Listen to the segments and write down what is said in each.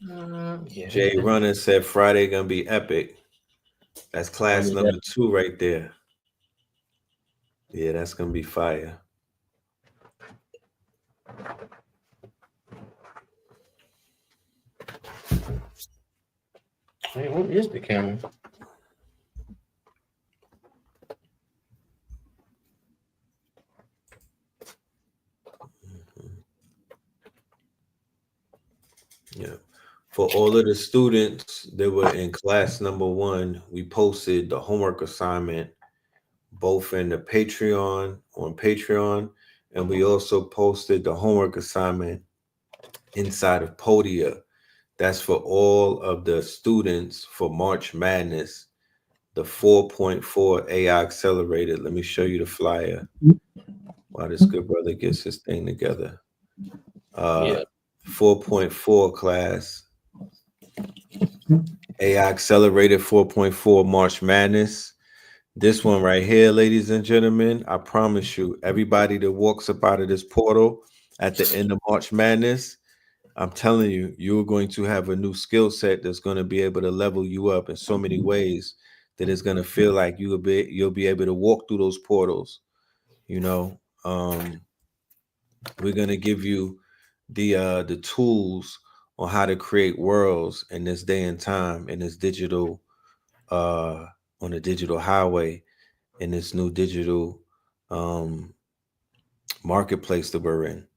Yeah. Jay Runner said Friday gonna be epic. That's class number 2 right there. Yeah, that's gonna be fire. Hey, what is the camera? Yeah. For all of the students that were in class number 1, we posted the homework assignment both in the Patreon on Patreon, and we also posted the homework assignment inside of Podia. That's for all of the students for March Madness, the 4.4 AI Accelerated. Let me show you the flyer while this good brother gets his thing together. 4.4 class, AI Accelerated 4.4 March Madness. This one right here, ladies and gentlemen, I promise you, everybody that walks up out of this portal at the end of March Madness, I'm telling you, you're going to have a new skill set that's going to be able to level you up in so many ways that it's going to feel like you'll be able to walk through those portals. You know, we're going to give you the tools on how to create worlds in this day and time in this digital on the digital highway in this new digital marketplace that we're in.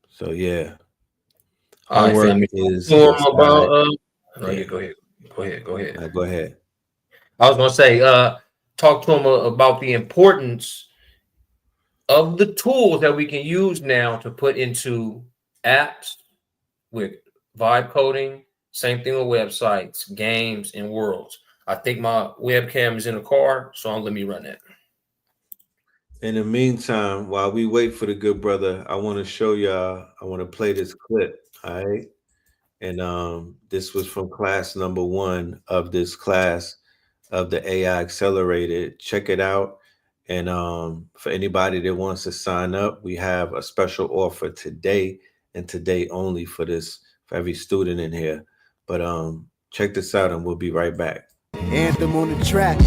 So yeah, homework is about. Yeah, go ahead. Go ahead. Go ahead. I was gonna say, talk to him about the importance of the tools that we can use now to put into apps with vibe coding. Same thing with websites, games, and worlds. I think my webcam is in the car, so let me run that. In the meantime, while we wait for the good brother, I want to show y'all. I want to play this clip. All right, and this was from class number 1 of this class of the AI Accelerated. Check it out. And for anybody that wants to sign up, we have a special offer today and today only for every student in here. But check this out and we'll be right back. Anthem on the track.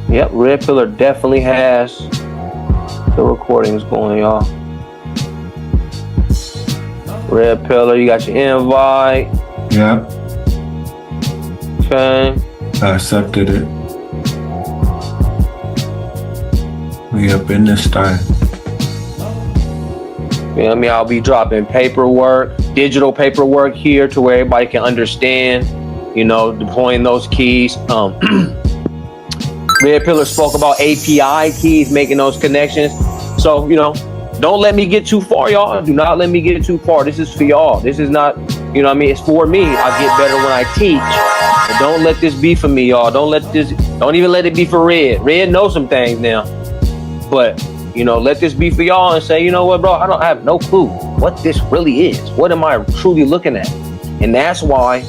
Yep, Red Pillar definitely has the recordings going, y'all. Red Pillar, you got your invite. Yeah. Okay. I accepted it. We up in this time. You know what I mean? I'll be dropping paperwork, digital paperwork here to where everybody can understand, you know, deploying those keys. Red Pillar spoke about API keys, making those connections. So, you know, don't let me get too far, y'all. Do not let me get too far. This is for y'all. This is not, you know what I mean? It's for me. I get better when I teach. But don't let this be for me, y'all. Don't even let it be for Red. Red knows some things now. But, you know, let this be for y'all and say, you know what, bro, I have no clue what this really is. What am I truly looking at? And that's why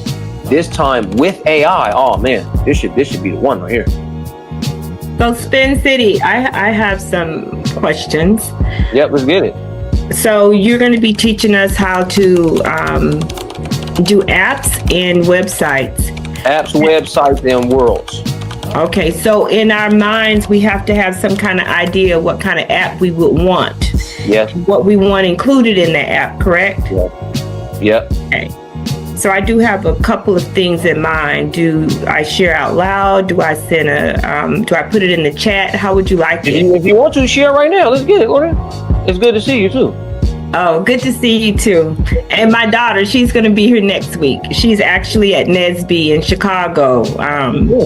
this time with AI, oh man, this should be the one right here. So Spin City, I have some questions. Yep, let's get it. So you're going to be teaching us how to do apps and websites. Apps, websites, and worlds. Okay, so in our minds, we have to have some kind of idea what kind of app we would want. Yes. What we want included in the app, correct? Yep. Okay. So I do have a couple of things in mind. Do I share out loud? Do I send do I put it in the chat? How would you like it? If you want to share right now, let's get it. It's good to see you too. Oh, good to see you too. And my daughter, she's going to be here next week. She's actually at NSB in Chicago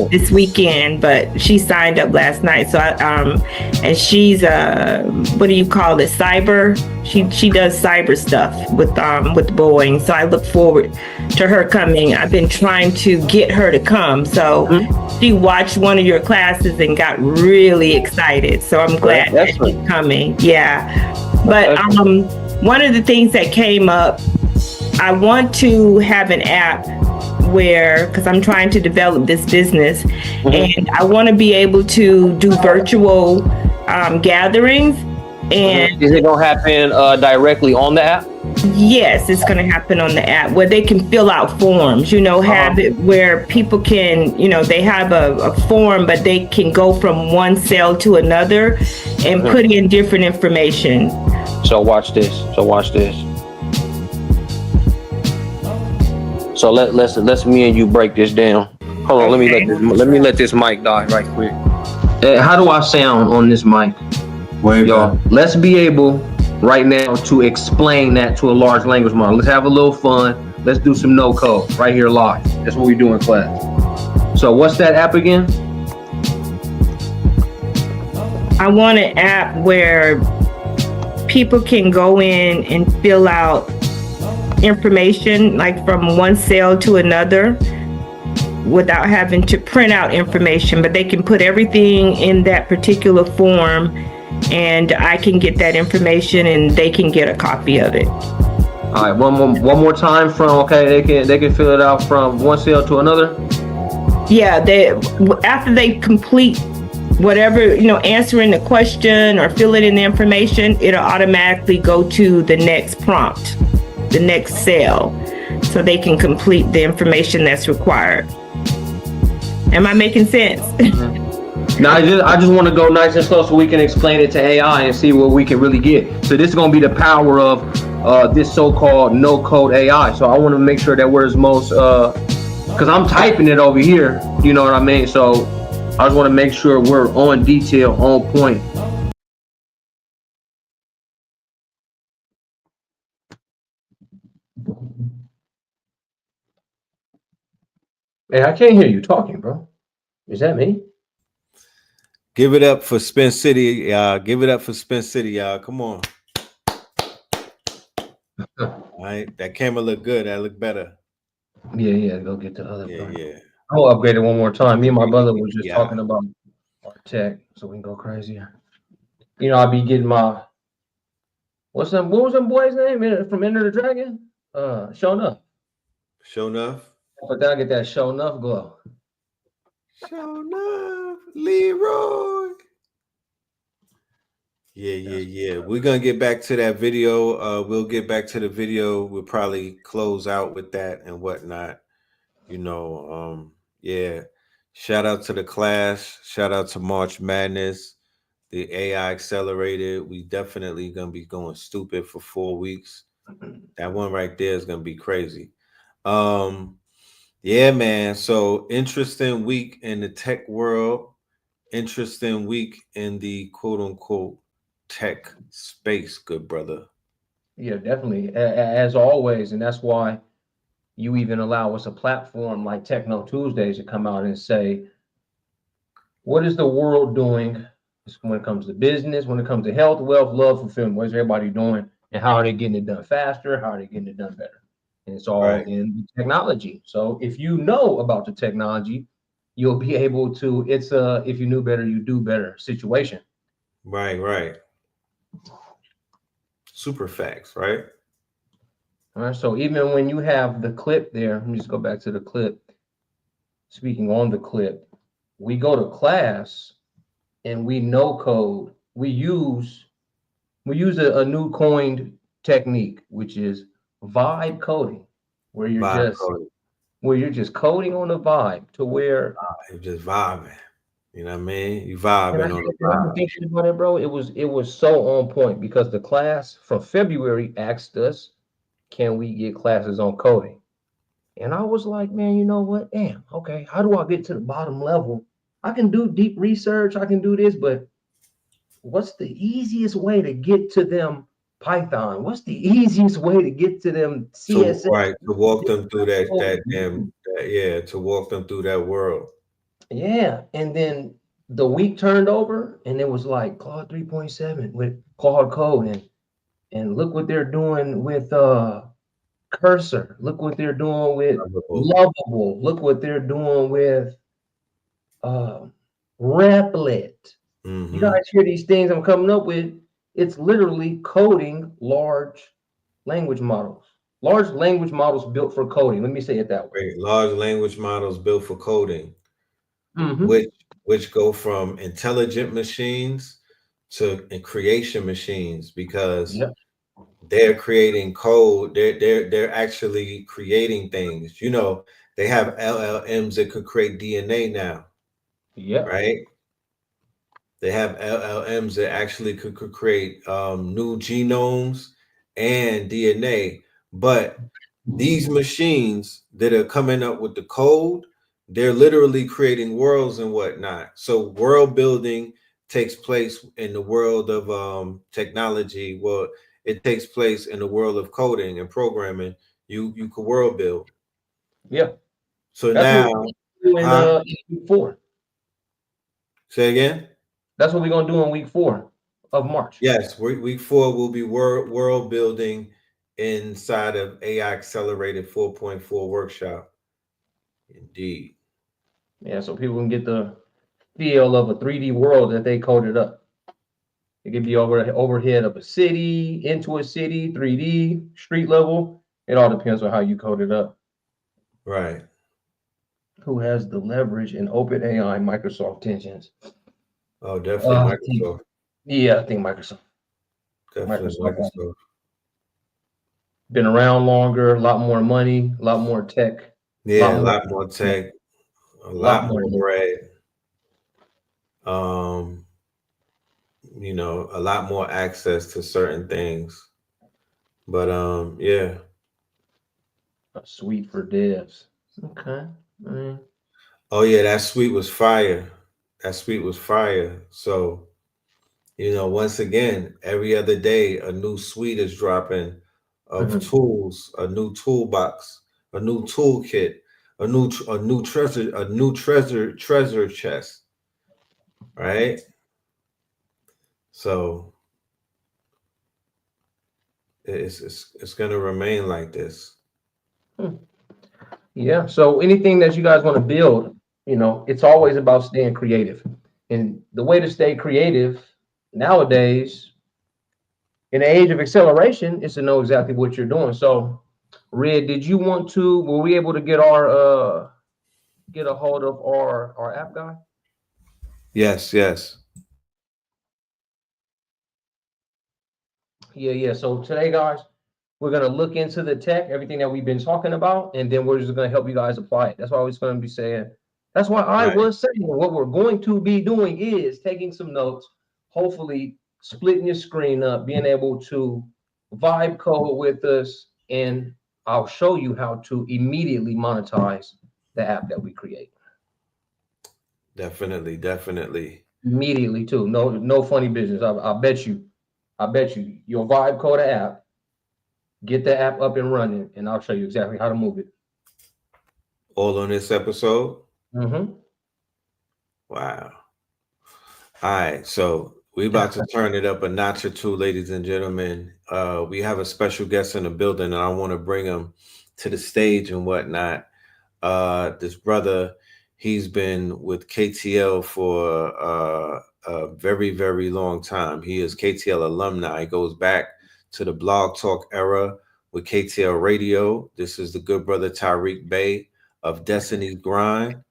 this weekend, but she signed up last night. So, and she's what do you call it? Cyber. She does cyber stuff with Boeing. So I look forward to her coming. I've been trying to get her to come. So she watched one of your classes and got really excited. So I'm glad that she's coming. Yeah, but one of the things that came up, I want to have an app where, because I'm trying to develop this business, and I want to be able to do virtual gatherings And Is it gonna happen directly on the app? yes, it's going to happen on the app where they can fill out forms, have it where people can, they have a form, but they can go from one cell to another and put in different information. So watch this. So let's me and you break this down. Hold on, Okay. let me let this mic die right quick. How do I sound on this mic? Way Y'all, better. let's be able right now to explain that to a large language model. Let's have a little fun. Let's do some no code right here live. That's what we do in class. So what's that app again? I want an app where people can go in and fill out information like from one cell to another without having to print out information, but they can put everything in that particular form and I can get that information and they can get a copy of it. All right, one more time from they can fill it out from one cell to another. Yeah, after they complete whatever, answering the question or filling in the information, it'll automatically go to the next prompt, the next cell, so they can complete the information that's required. Am I making sense? Now I just want to go nice and slow so we can explain it to AI and see what we can really get. So this is going to be the power of this so-called no-code AI. So I want to make sure that we're as most, because I'm typing it over here, you know what I mean? So I just want to make sure we're on detail, on point. Hey, I can't hear you talking, bro. Is that me? Give it up for Spin City, y'all. Give it up for Spin City, y'all. Come on. All right, that camera look good. That look better. Yeah. Go get the other. Yeah. I'll upgrade it one more time. Me and my brother was just Yeah. talking about our tech, so we can go crazy. I'll be getting my what was them boy's name from Enter the Dragon? Show Enough. Show enough. But then I get that Show Enough glow. Show enough, Leroy. Yeah. We're gonna get back to that video. We'll get back to the video. We'll probably close out with that and whatnot. Yeah. Shout out to the class. Shout out to March Madness. The AI Accelerated. We definitely gonna be going stupid for 4 weeks. That one right there is gonna be crazy. Yeah, man. So interesting week in the tech world. Interesting week in the quote unquote tech space, good brother. Yeah, definitely. As always, and that's why you even allow us a platform like Techno Tuesdays to come out and say, what is the world doing when it comes to business, when it comes to health, wealth, love, fulfillment? What is everybody doing, and how are they getting it done faster? How are they getting it done better? And it's all in technology. So if you know about the technology, you'll be able to. It's if you knew better, you do better situation. Right. Super facts, right? All right. So even when you have the clip there, let me just go back to the clip. Speaking on the clip, we go to class and we no code. We use a new coined technique, which is vibe coding, where you're just coding on the vibe to where you're just vibing. You know what I mean? You vibing on the vibe. Thinking about it, bro. It was so on point because the class from February asked us, can we get classes on coding? And I was like, man, you know what? Damn, okay, how do I get to the bottom level? I can do deep research, I can do this, but what's the easiest way to get to them Python? What's the easiest way to get to them CSS? To walk them through to walk them through that world. Yeah, and then the week turned over, and it was like Claude 3.7 with Claude Code, and look what they're doing with Cursor. Look what they're doing with Lovable. Look what they're doing with Replit. Mm-hmm. You guys hear these things I'm coming up with? It's literally coding large language models. Large language models built for coding. Let me say it that way. Large language models built for coding, Mm-hmm. which go from intelligent machines to creation machines because Yep. they're creating code. They're actually creating things. You know, they have LLMs that could create DNA now, Yep. right? They have LLMs that actually could create new genomes and DNA. But these machines that are coming up with the code, they're literally creating worlds and whatnot. So world building takes place in the world of technology. Well, it takes place in the world of coding and programming. You can world build. Yeah. So That's now, what we're doing in week 4. say again. That's what we're gonna do in week 4 of March. Yes, week 4 will be world building inside of AI Accelerated 4.4 workshop. Indeed. Yeah, so people can get the feel of a 3D world that they coded up. It could be overhead of a city, into a city, 3D, street level. It all depends on how you code it up. Right. Who has the leverage in OpenAI, Microsoft tensions? Oh, definitely Microsoft. Yeah, I think Microsoft. Definitely Microsoft. Been around longer, a lot more money, a lot more tech. Yeah, a lot more tech, a lot more bread. You know, a lot more access to certain things. But yeah. A suite for devs. Okay. Oh yeah, that suite was fire. That suite was fire. So, you know, once again, every other day a new suite is dropping of tools, a new toolbox, a new toolkit, a new treasure chest. Right? So it's gonna remain like this. Yeah. So anything that you guys want to build, you know, it's always about staying creative. And the way to stay creative nowadays, in the age of acceleration, is to know exactly what you're doing. So, Red, were we able to get get a hold of our app guy? Yes. Yeah. So today, guys, we're gonna look into the tech, everything that we've been talking about, and then we're just gonna help you guys apply it. That's why I was gonna be saying. That's why I was saying what we're going to be doing is taking some notes, hopefully splitting your screen up, being able to vibe code with us, and I'll show you how to immediately monetize the app that we create. Definitely. Immediately too. No funny business. I bet you. You'll vibe code an app, get the app up and running, and I'll show you exactly how to move it. All on this episode? Mm-hmm. Wow. All right, so we're about to turn it up a notch or two, ladies and gentlemen. We have a special guest in the building, and I want to bring him to the stage and whatnot. This brother, he's been with KTL for a very, very long time. He is KTL alumni. He goes back to the Blog Talk era with KTL Radio. This is the good brother Tariq Bey of Destiny's Grind.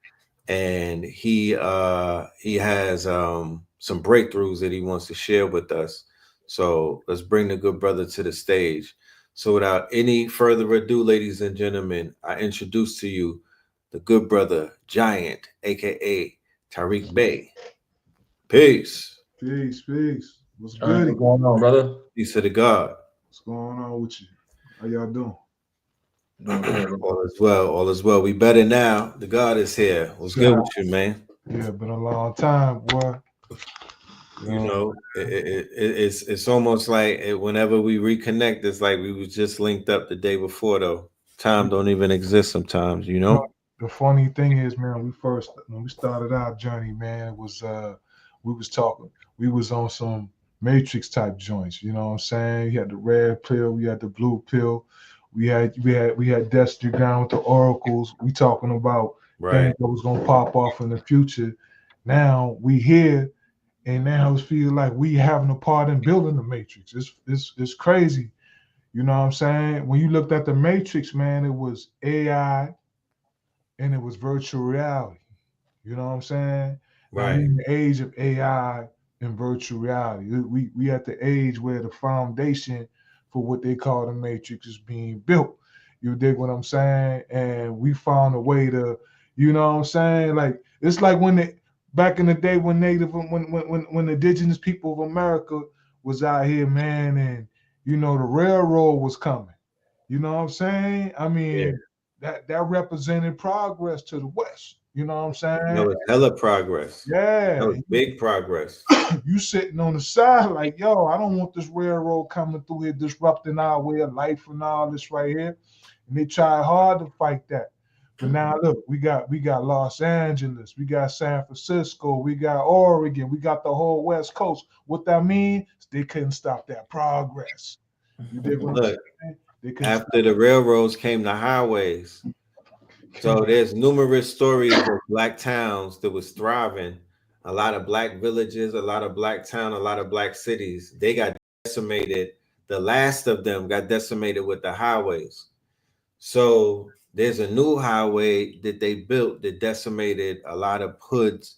And he has some breakthroughs that he wants to share with us. So let's bring the good brother to the stage. So without any further ado, ladies and gentlemen, I introduce to you the good brother Giant, aka Tariq Bey. Peace. What's good? What's going on, brother? Peace to the God. What's going on with you? How y'all doing? All is well. We better now. The God is here. What's good with you, man? Yeah, been a long time, boy. You know, it's almost like whenever we reconnect, it's like we was just linked up the day before, though. Time don't even exist sometimes, you know? The funny thing is, man, when we started our journey, man, it was we was on some Matrix type joints, you know what I'm saying? You had the red pill, we had the blue pill. We had Destiny down with the oracles. We talking about things that was gonna pop off in the future. Now we here, and now it feels like we having a part in building the Matrix. It's crazy, you know what I'm saying? When you looked at the Matrix, man, it was AI, and it was virtual reality. You know what I'm saying? Right. In the age of AI, in virtual reality. We at the age where the foundation for what they call the Matrix is being built. You dig what I'm saying? And we found a way to, you know what I'm saying? Like it's like when they back in the day when when indigenous people of America was out here, man, and you know the railroad was coming. You know what I'm saying? I mean, that represented progress to the West. You know what I'm saying? No, it's hella progress. Yeah. That was big progress. You sitting on the side like, yo, I don't want this railroad coming through here disrupting our way of life and all this right here. And they tried hard to fight that. But now look, we got Los Angeles, we got San Francisco, we got Oregon, we got the whole West Coast. What that means, they couldn't stop that progress. You dig what I'm Look, saying? after the railroads came the highways. So there's numerous stories of black towns that was thriving, a lot of black villages, a lot of black town, a lot of black cities. They got decimated. The last of them got decimated with the highways. So there's a new highway that they built that decimated a lot of hoods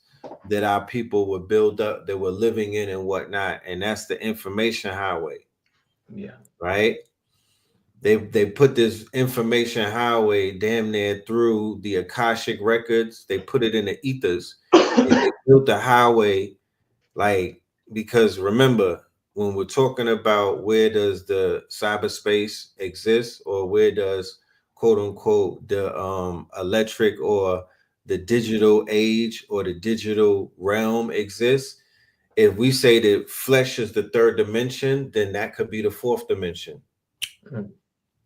that our people would build up, that were living in and whatnot. And that's the information highway. Yeah. Right? They put this information highway damn near through the Akashic records. They put it in the ethers. And they built the highway, like, because remember, when we're talking about where does the cyberspace exist, or where does quote unquote the electric or the digital age or the digital realm exist, if we say that flesh is the third dimension, then that could be the fourth dimension.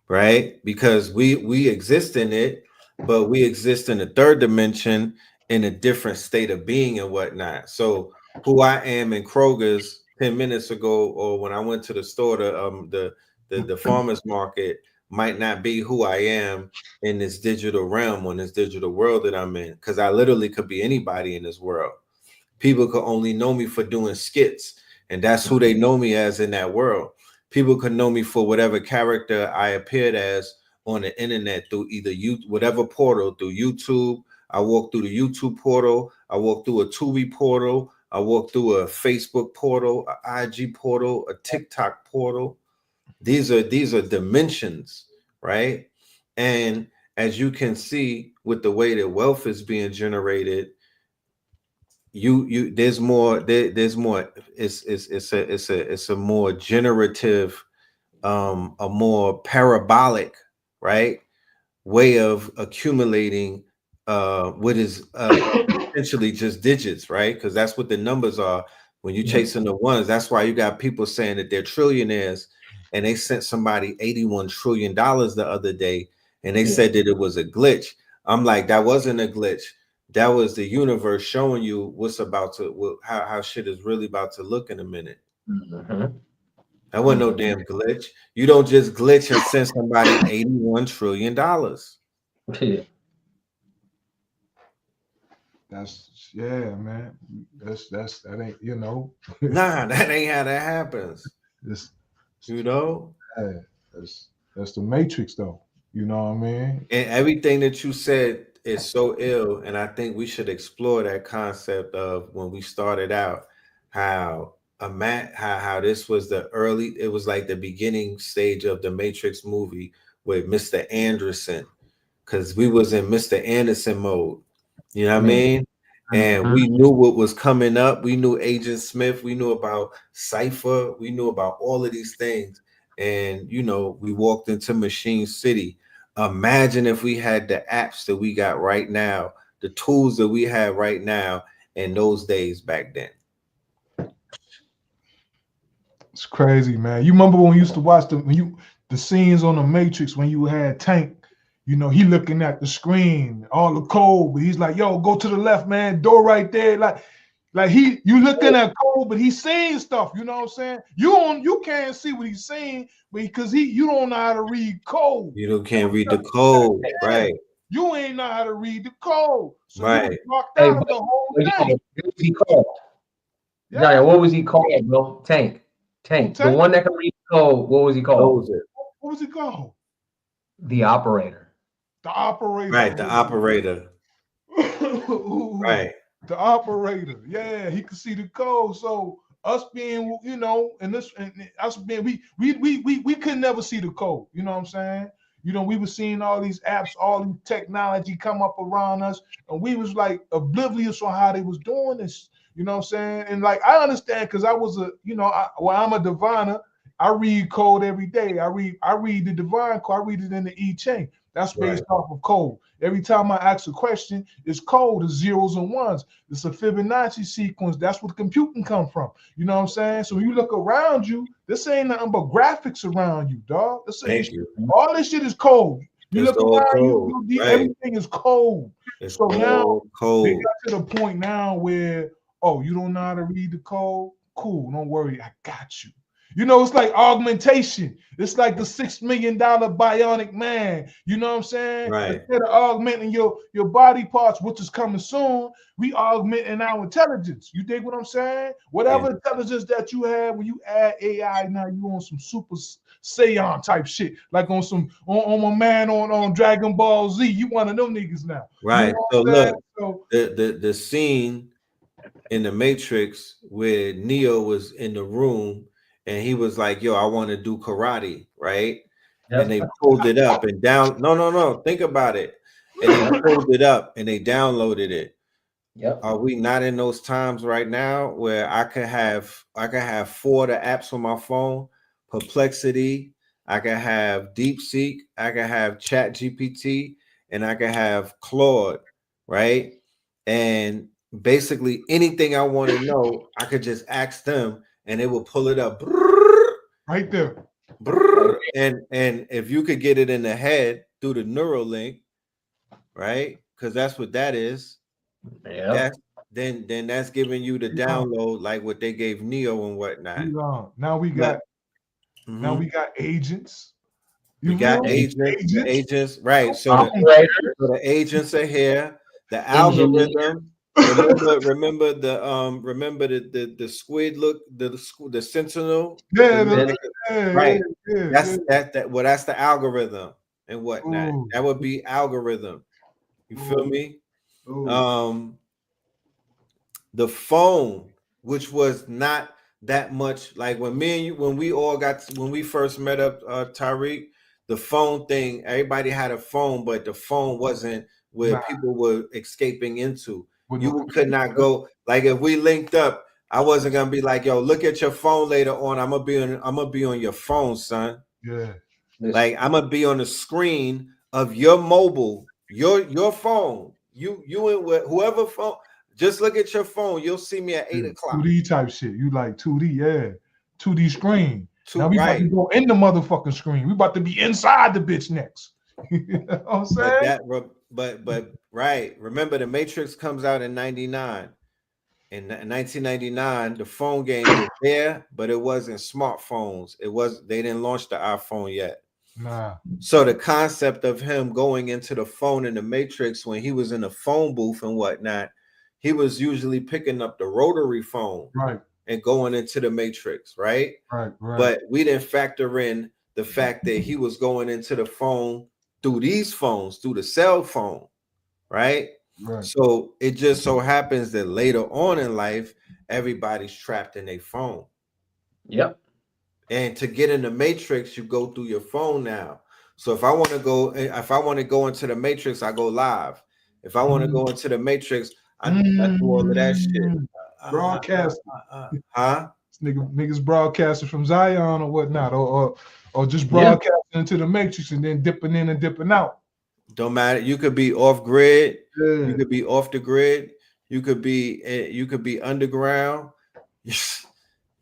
Right? Because we exist in it, but we exist in the third dimension in a different state of being and whatnot. So who I am in Kroger's 10 minutes ago, or when I went to the store, the farmer's market, might not be who I am in this digital realm, on this digital world that I'm in, because I literally could be anybody in this world. People could only know me for doing skits, and that's who they know me as in that world. People could know me for whatever character I appeared as on the internet through either whatever portal, through YouTube. I walk through the YouTube portal. I walk through a Tubi portal. I walk through a Facebook portal, an IG portal, a TikTok portal. These are dimensions, right? And as you can see with the way that wealth is being generated, there's more. It's a more generative, a more parabolic, right, way of accumulating what is essentially just digits, right? Because that's what the numbers are when you're chasing the ones. That's why you got people saying that they're trillionaires, and they sent somebody $81 trillion the other day, and they said that it was a glitch. I'm like, that wasn't a glitch. That was the universe showing you what's about to, how shit is really about to look in a minute. That wasn't no damn glitch. You don't just glitch and send somebody $81 trillion. Yeah. That's man. That ain't, you know. Nah, that ain't how that happens. You know? Yeah, that's the Matrix though. You know what I mean? And everything that you said is so ill, and I think we should explore that concept of when we started out, how this was it was like the beginning stage of the Matrix movie with Mr. Anderson, because we was in Mr. Anderson mode. You know what I mean? And we knew what was coming up. We knew Agent Smith. We knew about Cypher. We knew about all of these things. And, you know, we walked into Machine City. Imagine if we had the apps that we got right now, the tools that we have right now in those days back then. It's crazy, man. You remember when we used to watch the scenes on the Matrix when you had Tank, you know, he looking at the screen, all the code, but he's like, yo, go to the left, man, door right there. Like you looking at code, but he's saying stuff, you know what I'm saying? You can't see what he's saying, because you don't know how to read code. Can't read the code, right? You ain't know how to read the code. So right. You locked out of the whole thing. What was he called? Yeah, what was he called, bro? Tank. The one that can read the code, what was he called? What was he called? The operator. The operator. Right, the operator. Right. The operator. Yeah, he could see the code. So us being, you know, and us being, we could never see the code. You know what I'm saying? You know, we were seeing all these apps, all these technology come up around us, and we was like oblivious on how they was doing this. You know what I'm saying? And like I understand, because I was I'm a diviner. I read code every day. I read the divine code. I read it in the I Ching. That's based off of code. Every time I ask a question, it's code, it's zeros and ones. It's a Fibonacci sequence. That's where computing come from. You know what I'm saying? So when you look around you, this ain't nothing but graphics around you, dog. All this shit is code. You look around you, everything is code. It's so now code. they got to the point now where, oh, you don't know how to read the code? Cool, don't worry, I got you. You know, it's like augmentation. It's like the $6 million bionic man. You know what I'm saying? Right. Instead of augmenting your body parts, which is coming soon, we augmenting our intelligence. You dig what I'm saying? Whatever intelligence that you have, when you add AI, now you on some Super Saiyan type shit, like on my man on Dragon Ball Z. You one of them niggas now. Right. You know so look, so, the scene in the Matrix where Neo was in the room. And he was like, yo, I want to do karate, right? Yep. And they pulled it up and down. No. Think about it. And they pulled it up and they downloaded it. Yep. Are we not in those times right now where I could have 4 of the apps on my phone? Perplexity, I can have DeepSeek, I can have ChatGPT, and I can have Claude, right? And basically anything I want to know, I could just ask them. And it will pull it up right there. And if you could get it in the head through the Neuralink, right? Because that's what that is. Yeah. Then that's giving you the download like what they gave Neo and whatnot. Now we got agents. We got agents, right? So the agents are here. The algorithm. Remember the squid look, the sentinel. Right. That's the algorithm and whatnot. Ooh. That would be algorithm. You feel me? Ooh. The phone, which was not that much like when me and you, when we first met up, Tariq, the phone thing, everybody had a phone, but the phone wasn't where people were escaping into. You could not go, like if we linked up, I wasn't gonna be like, yo, look at your phone later on. I'm gonna be on your phone, son. Yeah. Like I'm gonna be on the screen of your mobile, your phone. You and whoever phone, just look at your phone. You'll see me at 8 o'clock. 2D type shit. You like 2D, yeah. 2D screen. Now we about to go in the motherfucking screen. We about to be inside the bitch next. You know what I'm saying? But right. Remember, the Matrix comes out in 99. In 1999, the phone game was there, but it wasn't smartphones. They didn't launch the iPhone yet. Nah. So the concept of him going into the phone in the Matrix when he was in the phone booth and whatnot, he was usually picking up the rotary phone, right, and going into the Matrix, right? Right. But we didn't factor in the fact that he was going into the phone through these phones, through the cell phone, right? Right. So it just so happens that later on in life, everybody's trapped in their phone. Yep. And to get in the Matrix, you go through your phone now. So if I want to go into the Matrix, I go live. If I want to go into the Matrix, I do all of that shit. Broadcast. Huh? Niggas broadcasting from Zion or whatnot, or just broadcasting into the Matrix and then dipping in and dipping out. Don't matter. You could be off grid. Yeah. You could be off the grid. You could be underground.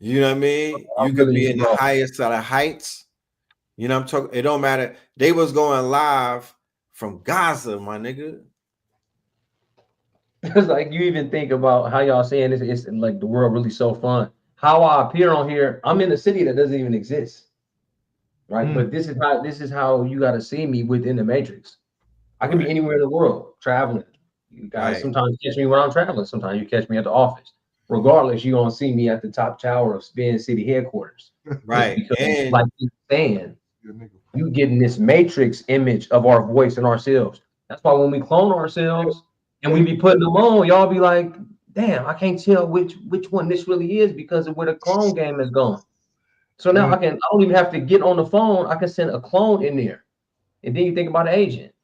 You know what I mean? You could be in the highest of the heights. You know what I'm talking? It don't matter. They was going live from Gaza, my nigga. It's like you even think about how y'all saying this. It's like the world really so fun. How I appear on here, I'm in a city that doesn't even exist, right? But this is how you got to see me within the Matrix. I can be anywhere in the world traveling. You guys sometimes catch me when I'm traveling. Sometimes you catch me at the office. Regardless, you're gonna see me at the top tower of Spin City headquarters. Right. And like you're saying, you getting this Matrix image of our voice and ourselves. That's why when we clone ourselves and we be putting them on, y'all be like, damn, I can't tell which one this really is because of where the clone game is going. So now Yeah. I don't even have to get on the phone. I can send a clone in there. And then you think about an agent.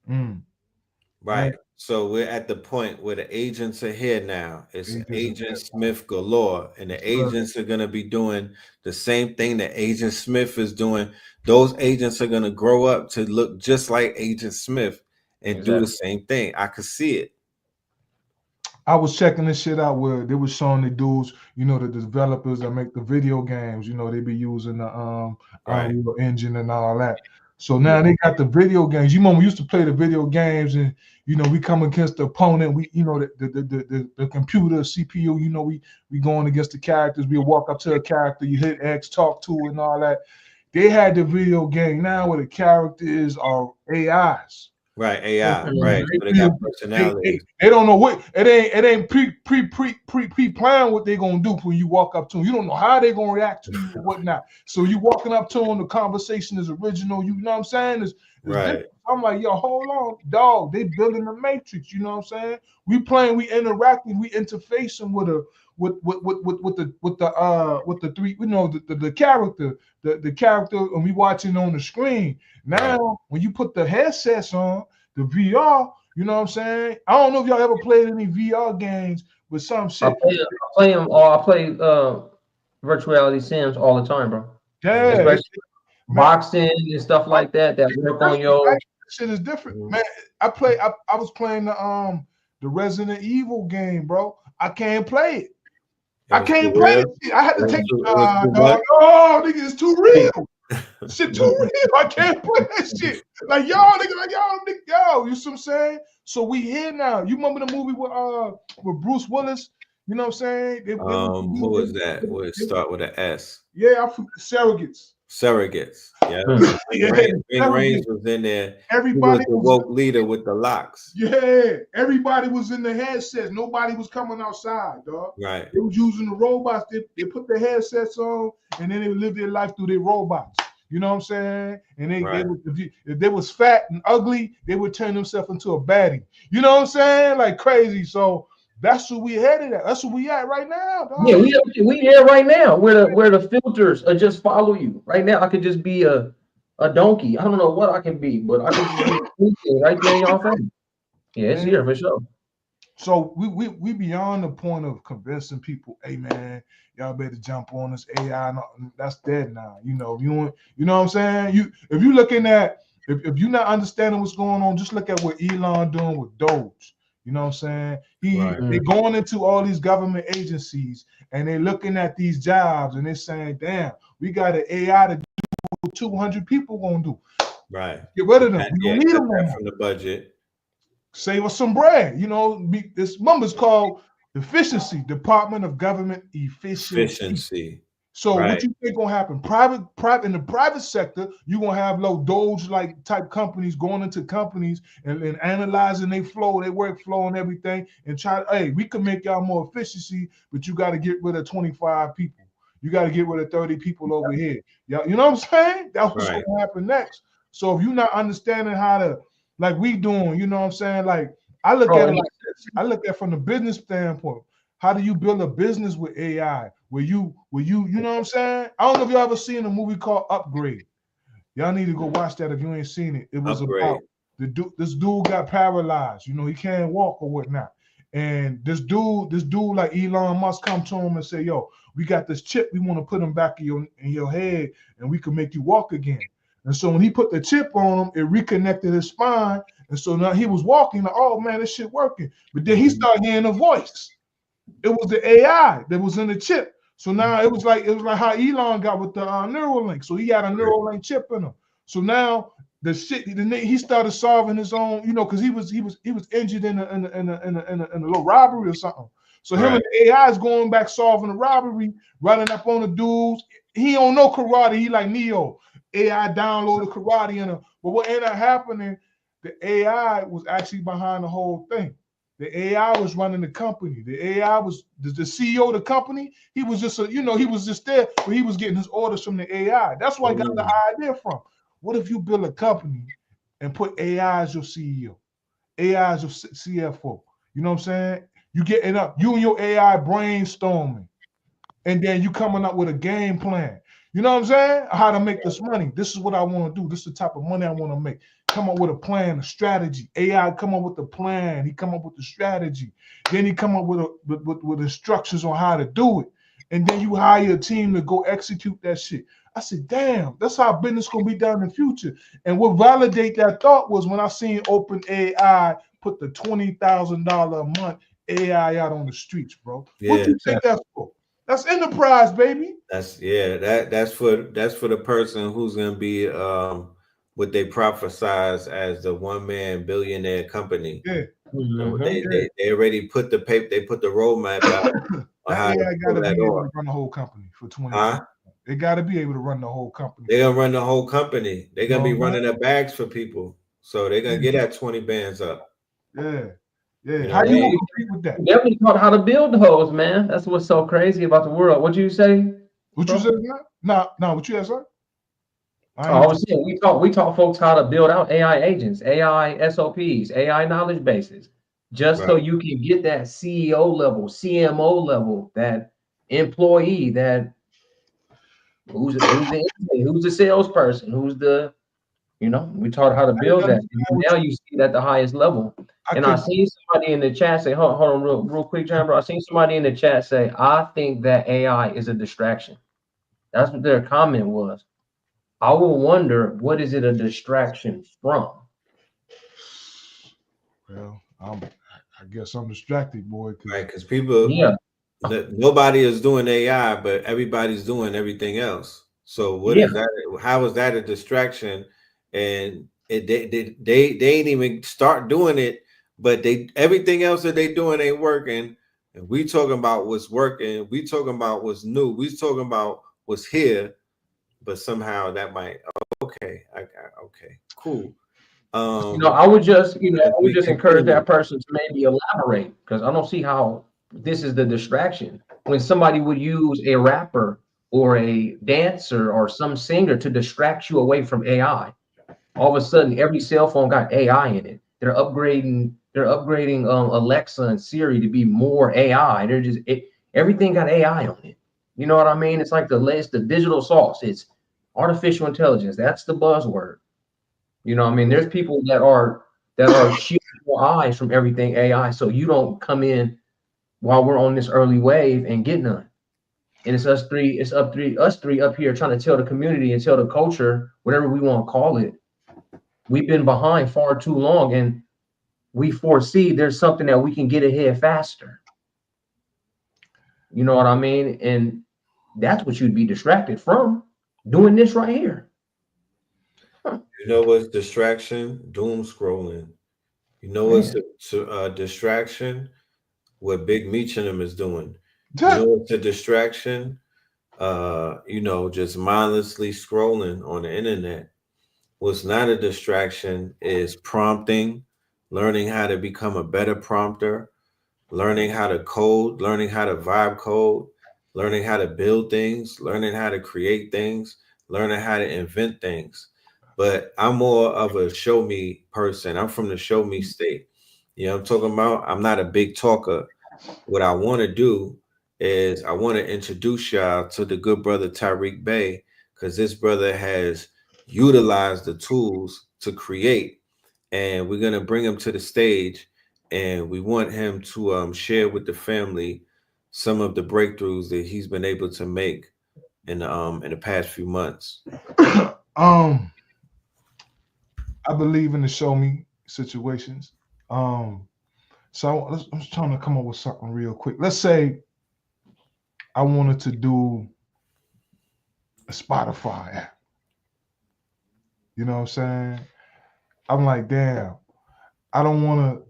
Mm. Right. So we're at the point where the agents are here now. It's Agents are Agent here. Smith galore, and the agents are going to be doing the same thing that Agent Smith is doing. Those agents are going to grow up to look just like Agent Smith and do the same thing. I could see it. I was checking this shit out where they were showing the dudes, you know, the developers that make the video games, you know, they be using the Right. Unreal Engine and all that. So now they got the video games. You remember we used to play the video games, and you know we come against the opponent. We, you know, the computer CPU. You know, we going against the characters. We walk up to a character, you hit X, talk to it, and all that. They had the video game now where the characters are AIs. Right, AI, So, right. So they got personalities. They don't know what it ain't pre plan what they gonna do when you walk up to them. You don't know how they gonna react to you or whatnot. So you walking up to them, the conversation is original. You know what I'm saying? It's Right. different. I'm like, yo, hold on, dog. They building the matrix. You know what I'm saying? We playing, we interacting, we interfacing with the three, you know, the character, the character, and we watching on the screen. Now, when you put the headsets on, the VR, you know what I'm saying? I don't know if y'all ever played any VR games with some shit. I play virtual reality sims all the time, bro. Yeah, Especially boxing and stuff like that work on your shit is different, man. I was playing the Resident Evil game, bro. I can't play it. I can't play it. I had to take oh, nigga, it's too real. Shit too real. I can't play that shit. Like y'all, nigga, like y'all, you see what I'm saying? So we here now. You remember the movie with Bruce Willis? You know what I'm saying? Who was that? Would it start with an S? Yeah, Surrogates. Surrogates. Yeah. Ving Rhames was in there. Everybody was the woke leader with the locks. Yeah, everybody was in the headsets. Nobody was coming outside, dog. Right. They was using the robots. They put their headsets on, and then they would live their life through their robots. You know what I'm saying? And they would, if they was fat and ugly, they would turn themselves into a baddie. You know what I'm saying? Like crazy. So that's where we headed at. That's where we at right now, dog. Yeah, we here right now where the filters are just follow you. Right now, I could just be a donkey. I don't know what I can be, but I can just be right there in y'all face. Yeah, it's here for sure. So we beyond the point of convincing people, hey man, y'all better jump on this AI. That's dead now. You know what I'm saying? If you're looking at if you're not understanding what's going on, just look at what Elon doing with Doge. You know what I'm saying? They're going into all these government agencies and they're looking at these jobs and they're saying, damn, we got an AI to do what 200 people gonna do. Right. Get rid of them. We don't need them from the budget. Save us some bread. You know, this number's called efficiency, Department of Government Efficiency. So what you think gonna happen? Private in the private sector, you're gonna have low Doge-like type companies going into companies and analyzing their flow, their workflow and everything, and try to, hey, we can make y'all more efficiency, but you got to get rid of 25 people. You got to get rid of 30 people over here. You know what I'm saying? That's what's gonna happen next. So if you're not understanding how to, like we doing, you know what I'm saying? Like I look at it like this. I look at from the business standpoint. How do you build a business with AI? Where you know what I'm saying? I don't know if y'all ever seen a movie called Upgrade. Y'all need to go watch that if you ain't seen it. It was about this dude got paralyzed. You know, he can't walk or whatnot. And this dude like Elon Musk come to him and say, yo, we got this chip. We want to put him back in your head and we can make you walk again. And so when he put the chip on him, it reconnected his spine. And so now he was walking, like, oh man, this shit working. But then he started hearing a voice. It was the AI that was in the chip. So now it was like how Elon got with the Neuralink. So he had a Neuralink chip in him. So now he started solving his own, you know, because he was injured in a little robbery or something. So him and the AI is going back solving the robbery, running up on the dudes. He don't know karate. He like Neo. AI downloaded karate in him. But what ended up happening, the AI was actually behind the whole thing. The AI was running the company. The AI was the CEO of the company. He was just he was just there, but he was getting his orders from the AI. That's where I got the idea from. What if you build a company and put AI as your CEO, AI as your CFO? You know what I'm saying? You getting up, you and your AI brainstorming, and then you coming up with a game plan. You know what I'm saying? How to make this money. This is what I want to do. This is the type of money I want to make. Come up with a plan, a strategy. AI come up with the plan. He come up with the strategy. Then he come up with instructions on how to do it. And then you hire a team to go execute that shit. I said, damn, that's how business gonna be done in the future. And what validate that thought was when I seen OpenAI put the $20,000 a month AI out on the streets, bro. Yeah, what do you think that's for? That's enterprise, baby. that's for the person who's gonna be what they prophesize as the one-man billionaire company. Yeah. They already put the paper, they put the roadmap out. That AI gotta be able to run the whole company for 20 years. They gotta be able to run the whole company. They're gonna run the whole company. They're gonna be running the bags for people. So they're gonna get that 20 bands up. Yeah. Yeah. You know, How you gonna compete with that? Definitely taught how to build those, man. That's what's so crazy about the world. What'd you say? What you said? No, what you had, sir? I was saying we taught folks how to build out AI agents, AI SOPs, AI knowledge bases, just so you can get that CEO level, CMO level, that employee, that who's the salesperson, who's the, you know, we taught how to build that. And now you see it at the highest level. I seen somebody in the chat say, hold on real quick, John, bro. I seen somebody in the chat say, I think that AI is a distraction. That's what their comment was. I will wonder, what is it a distraction from? Well, I guess I'm distracted, boy. Right, because people, nobody is doing AI, but everybody's doing everything else. So what is that? How is that a distraction? And they ain't even start doing it, but everything else that they doing ain't working. And we talking about what's working. We talking about what's new. We talking about what's here. But somehow that might okay, cool. I would just encourage that person to maybe elaborate, because I don't see how this is the distraction when somebody would use a rapper or a dancer or some singer to distract you away from AI. All of a sudden, every cell phone got AI in it. They're upgrading Alexa and Siri to be more AI. Everything got AI on it. You know what I mean? It's like the digital sauce. It's artificial intelligence. That's the buzzword. You know what I mean? There's people that are shielding your eyes from everything AI, so you don't come in while we're on this early wave and get none. And it's us three up here trying to tell the community and tell the culture, whatever we want to call it. We've been behind far too long, and we foresee there's something that we can get ahead faster. You know what I mean? And that's what you'd be distracted from, doing this right here. You know what's distraction? Doom scrolling. You know what's a distraction? What Big Meech and them is doing. You know what's a distraction? Just mindlessly scrolling on the internet. What's not a distraction is prompting, learning how to become a better prompter, learning how to code, learning how to vibe code, learning how to build things, learning how to create things, learning how to invent things. But I'm more of a show me person. I'm from the show me state. You know what I'm talking about? I'm not a big talker. What I want to do is I want to introduce y'all to the good brother Tariq Bey, because this brother has utilized the tools to create. And we're going to bring him to the stage, and we want him to share with the family some of the breakthroughs that he's been able to make in the past few months. I believe in the show me situations. So I'm just trying to come up with something real quick. Let's say I wanted to do a Spotify app. You know what I'm saying? I'm like, damn, I want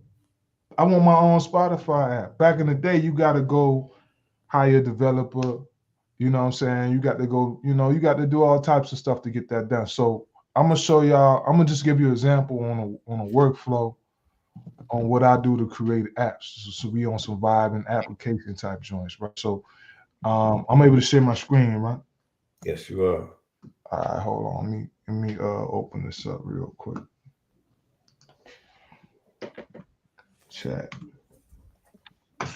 my own Spotify app. Back in the day, you got to go hire a developer. You know what I'm saying? You got to go, you got to do all types of stuff to get that done. So I'm going to show y'all, I'm going to just give you an example on a workflow on what I do to create apps. So we on some vibe and application type joints, right? So I'm able to share my screen, right? Yes, you are. All right, hold on. Let me open this up real quick. Chat. All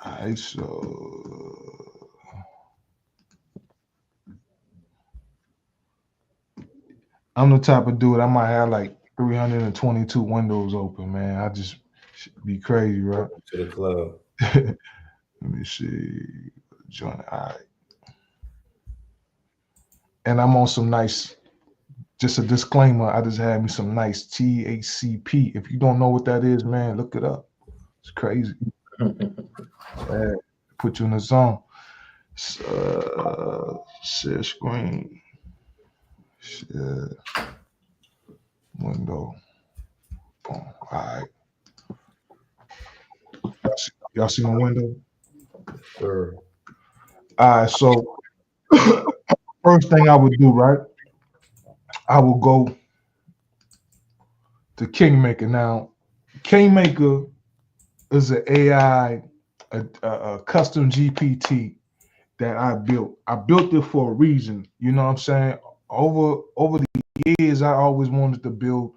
right, so I'm the type of dude I might have like 322 windows open, man. I just be crazy, right? To the club. Let me see. Join. All right. And I'm on some nice, just a disclaimer, I just had me some nice THCP. If you don't know what that is, man, look it up. It's crazy. Yeah, put you in the zone. Share screen. Share window. Boom. All right. Y'all see my window? Sure. All right. So first thing I would do, right? I will go to Kingmaker. Now, Kingmaker is an AI, a custom GPT that I built. I built it for a reason. You know what I'm saying? Over the years, I always wanted to build,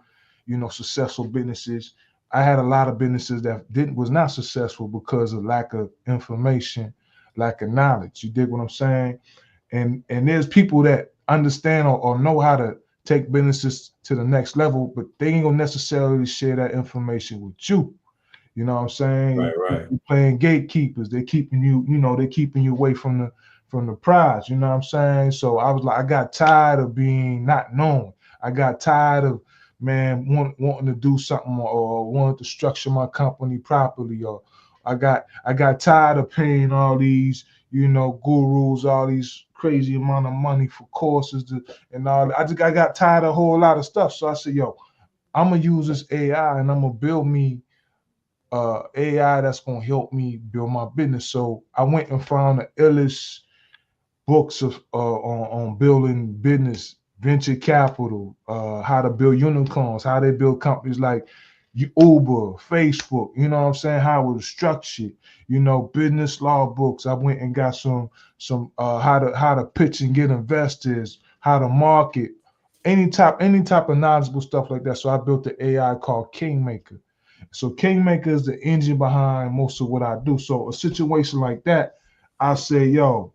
successful businesses. I had a lot of businesses that was not successful because of lack of information, lack of knowledge. You dig what I'm saying? And there's people that understand or know how to take businesses to the next level, but they ain't gonna necessarily share that information with you. You know what I'm saying? Right. You're playing gatekeepers. They're keeping you, they're keeping you away from the prize. You know what I'm saying? So I was like, I got tired of being not known. I got tired of, man, wanting to do something or wanting to structure my company properly. Or I got tired of paying all these, gurus, all these crazy amount of money for courses and all that. I got tired of a whole lot of stuff. So I said, yo, I'm gonna use this AI and I'm gonna build me AI that's gonna help me build my business. So I went and found the illest books of on building business, venture capital, how to build unicorns, how they build companies like Uber, Facebook. You know what I'm saying? How it was structured. Business law books. I went and got some how to pitch and get investors, how to market, any type of knowledgeable stuff like that. So I built the AI called Kingmaker. So Kingmaker is the engine behind most of what I do. So a situation like that, I say, yo,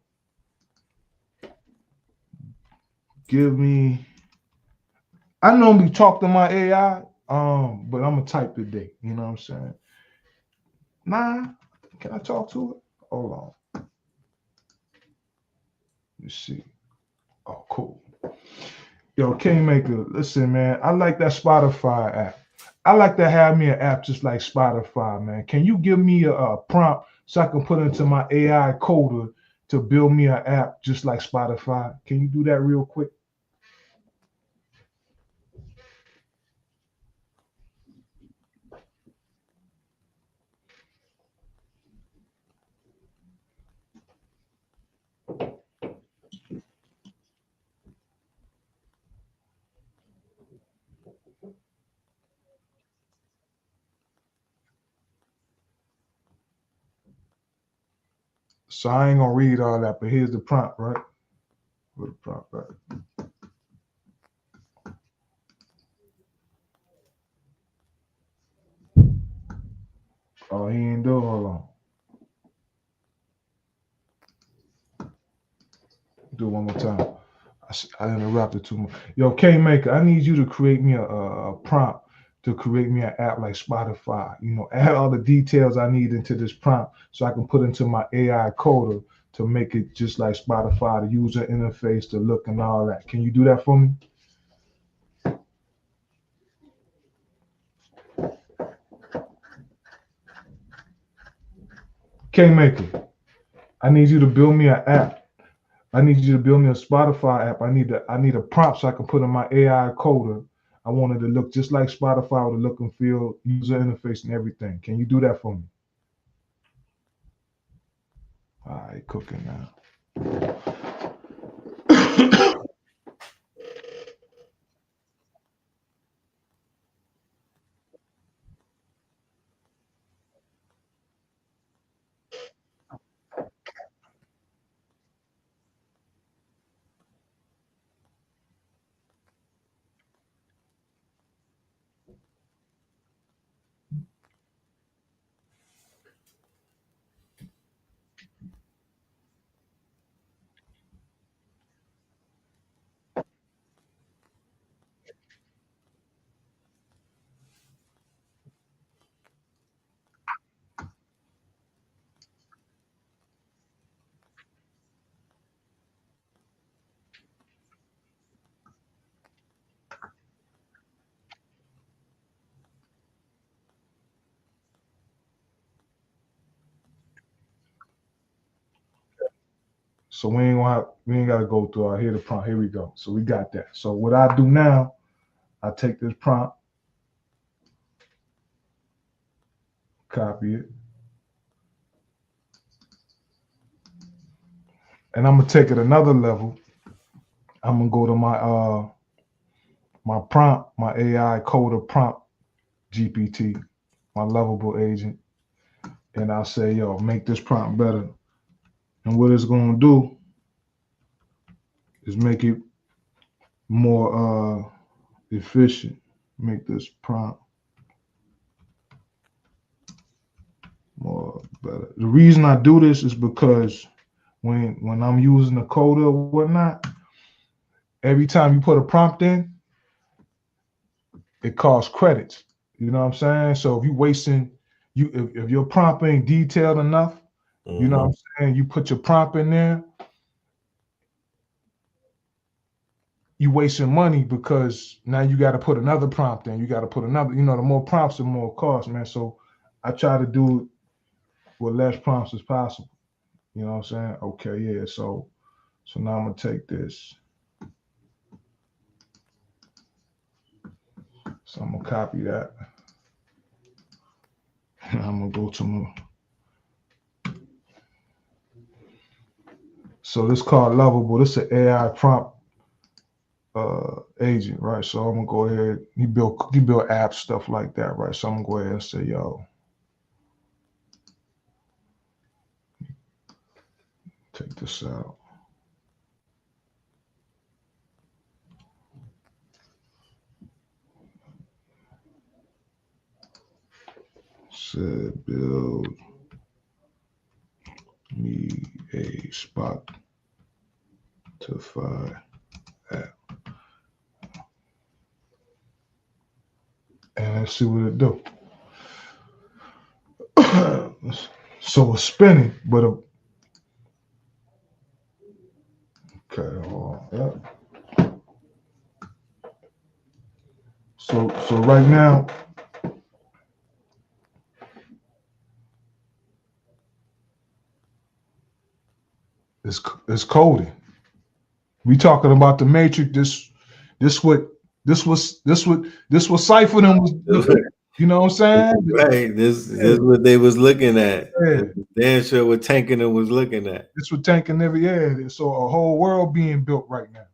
give me. I normally talk to my AI, but I'm gonna type today. You know what I'm saying? Nah, can I talk to it? Hold on. Let's see. Oh, cool. Yo, Kingmaker, listen, man. I like that Spotify app. I like to have me an app just like Spotify, man. Can you give me a prompt so I can put into my AI coder to build me an app just like Spotify? Can you do that real quick? So I ain't gonna read all that, but here's the prompt, right? Where's the prompt, right? Oh, he ain't do it. Hold on. Do it one more time. I interrupted too much. Yo, Kingmaker, I need you to create me a prompt to create me an app like Spotify. Add all the details I need into this prompt so I can put into my AI coder to make it just like Spotify, the user interface, the look and all that. Can you do that for me? Kingmaker, I need you to build me an app. I need you to build me a Spotify app. I need a prompt so I can put in my AI coder. I want it to look just like Spotify with a look and feel, user interface, and everything. Can you do that for me? All right, cooking now. So we ain't gotta go through our here the prompt. Here we go. So we got that. So what I do now, I take this prompt, copy it, and I'm gonna take it another level. I'm gonna go to my my prompt, my AI coder prompt GPT, my lovable agent, and I'll say, yo, make this prompt better. And what it's gonna do is make it more efficient. Make this prompt more better. The reason I do this is because when I'm using the coder or whatnot, every time you put a prompt in, it costs credits. You know what I'm saying? So if you wasting if your prompt ain't detailed enough, you know what I'm saying, you put your prompt in there, you wasting money because now you got to put another prompt in. You got to put another, the more prompts, the more cost, man. So I try to do it with less prompts as possible. You know what I'm saying? Okay, yeah. So now I'm gonna take this. So I'm gonna copy that. And I'm gonna go to my. So this called Lovable. This is an AI prompt agent, right? So I'm gonna go ahead. He built apps, stuff like that, right? So I'm gonna go ahead and say, yo, take this out. Said build me a Spotify app. And let's see what it do. So it's spinning, but okay, hold on. Yeah. So right now, it's coding. We talking about the Matrix. This what Cypher them was looking. You know what I'm saying? Right. This is what they was looking at. Yeah. Damn sure what Tankin was looking at. This what Tankin never had. So a whole world being built right now.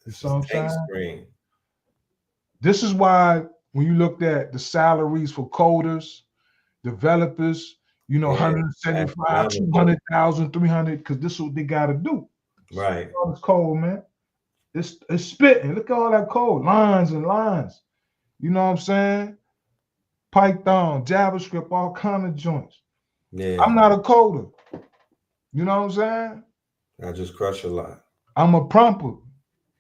You know what I'm saying? This is why when you looked at the salaries for coders, developers, 175, 200,000, 300, because this is what they got to do. Right. All this code, man. It's spitting. Look at all that code, lines and lines. You know what I'm saying? Python, JavaScript, all kind of joints. Yeah. I'm not a coder. You know what I'm saying? I just crush a lot. I'm a prompter.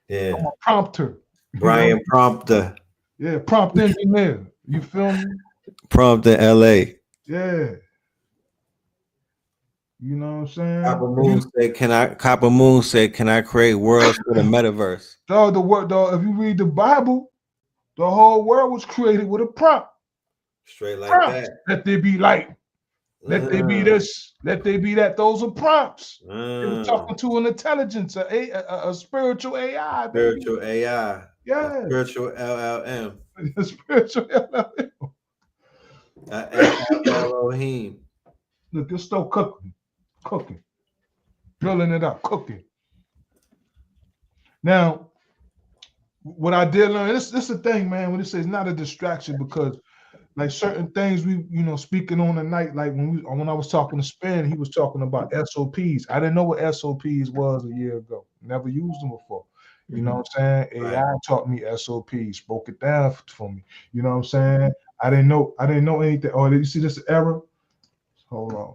Yeah. I'm a prompter. Brian Prompter. Yeah, prompt engineer. You feel me? Prompter LA. Yeah. You know what I'm saying? Copper Moon said, can I create worlds for the metaverse? If you read the Bible, the whole world was created with a prompt. Straight like that. Let there be light. Let there be this. Let there be that. Those are prompts. They were talking to an intelligence, a spiritual AI. Spiritual AI. Yeah. Spiritual LLM. A spiritual LLM. Elohim. Look, it's still cooking, drilling it up, cooking. Now, what I did learn, this is the thing, man, when it says not a distraction, because like certain things we, speaking on the night, like when I was talking to Spin, he was talking about SOPs. I didn't know what SOPs was a year ago. Never used them before. You know what I'm saying? AI taught me SOPs, broke it down for me. You know what I'm saying? I didn't know anything. Oh, did you see this error? Hold on.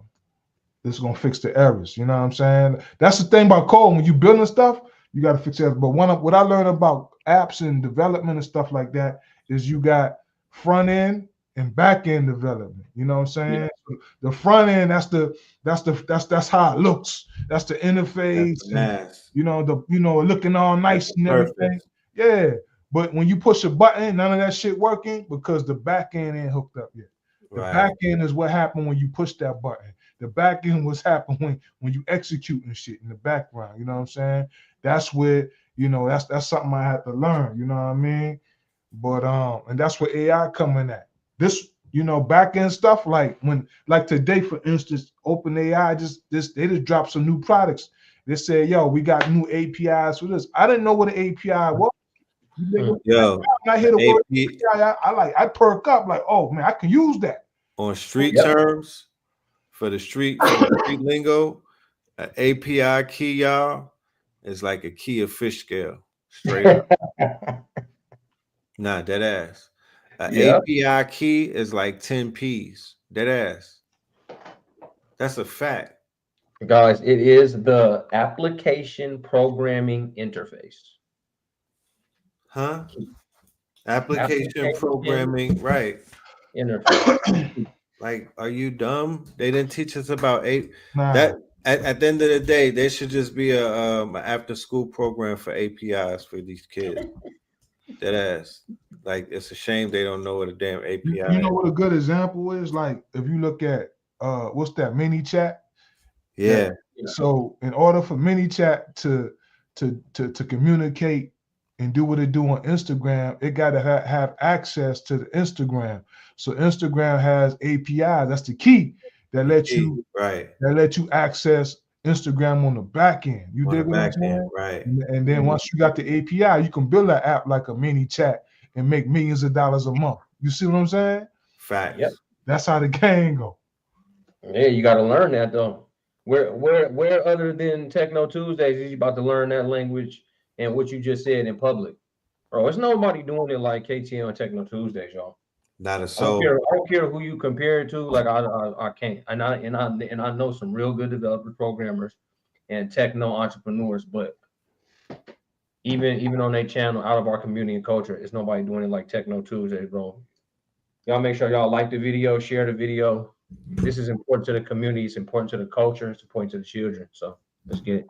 This is gonna fix the errors. You know what I'm saying? That's the thing about code. When you building stuff, you got to fix it. But what I learned about apps and development and stuff like that is you got front end and back end development. You know what I'm saying? Yeah. So the front end, that's how it looks. That's the interface. Nice. And, looking all nice and everything. Yeah. But when you push a button, none of that shit working because the back end ain't hooked up yet. The back end is what happened when you push that button. The back end was happening when you executing shit in the background. You know what I'm saying? That's where, you know, that's something I had to learn. You know what I mean? But and that's where AI coming at. This, you know, back end stuff like today, for instance, OpenAI they just dropped some new products. They said, yo, we got new APIs for this. I didn't know what an API was. Yo, when I hear the word API, I perk up like, oh man, I can use that. On street terms, for the street lingo, an API key, y'all, is like a key of fish scale. Straight up. Nah, dead ass. An API key is like 10 P's. Dead ass. That's a fact. Guys, it is the application programming interface. Huh? Application programming, right. Interface. Like, are you dumb? They didn't teach us about Nah. that. At the end of the day, there should just be a after school program for APIs for these kids. That ass. Like, it's a shame they don't know what a damn API You know what a good example is? Like, if you look at what's that, ManyChat? Yeah. So in order for ManyChat to communicate and do what it do on Instagram, it got to have access to the Instagram. So Instagram has API. That's the key that lets you access Instagram on the back end. You dig what I'm saying? Right. And then once you got the API, you can build an app like a ManyChat and make millions of dollars a month. You see what I'm saying? Facts. Yep. That's how the game go. Yeah, you got to learn that though. Where other than Techno Tuesdays is you about to learn that language and what you just said in public? Bro, there's nobody doing it like KTM and Techno Tuesdays, y'all. Not a soul. I don't care who you compare it to. Like I can't. And I know some real good developers, programmers, and techno entrepreneurs, but even on their channel, out of our community and culture, it's nobody doing it like Techno Tuesdays, bro. Y'all make sure y'all like the video, share the video. This is important to the community. It's important to the culture. It's important to the children. So let's get it.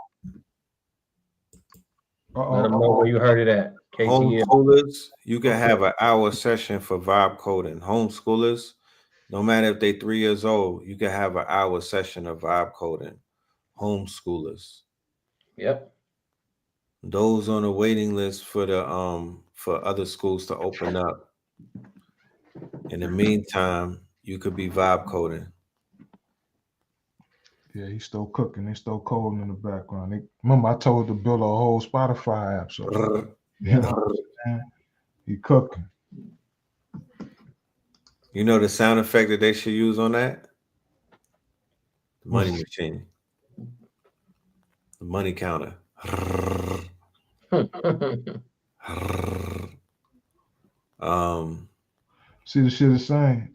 Let them know where you heard it at. KTM. Homeschoolers, you can have an hour session for vibe coding. Homeschoolers, no matter if they 3 years old, you can have an hour session of vibe coding. Homeschoolers. Yep. Those on the waiting list for the for other schools to open up. In the meantime, you could be vibe coding. Yeah, he's still cooking. They still coding in the background. Remember, I told to build a whole Spotify app. So, you know, he cooking. You know the sound effect that they should use on that? The money machine. The money counter. See, the shit is saying,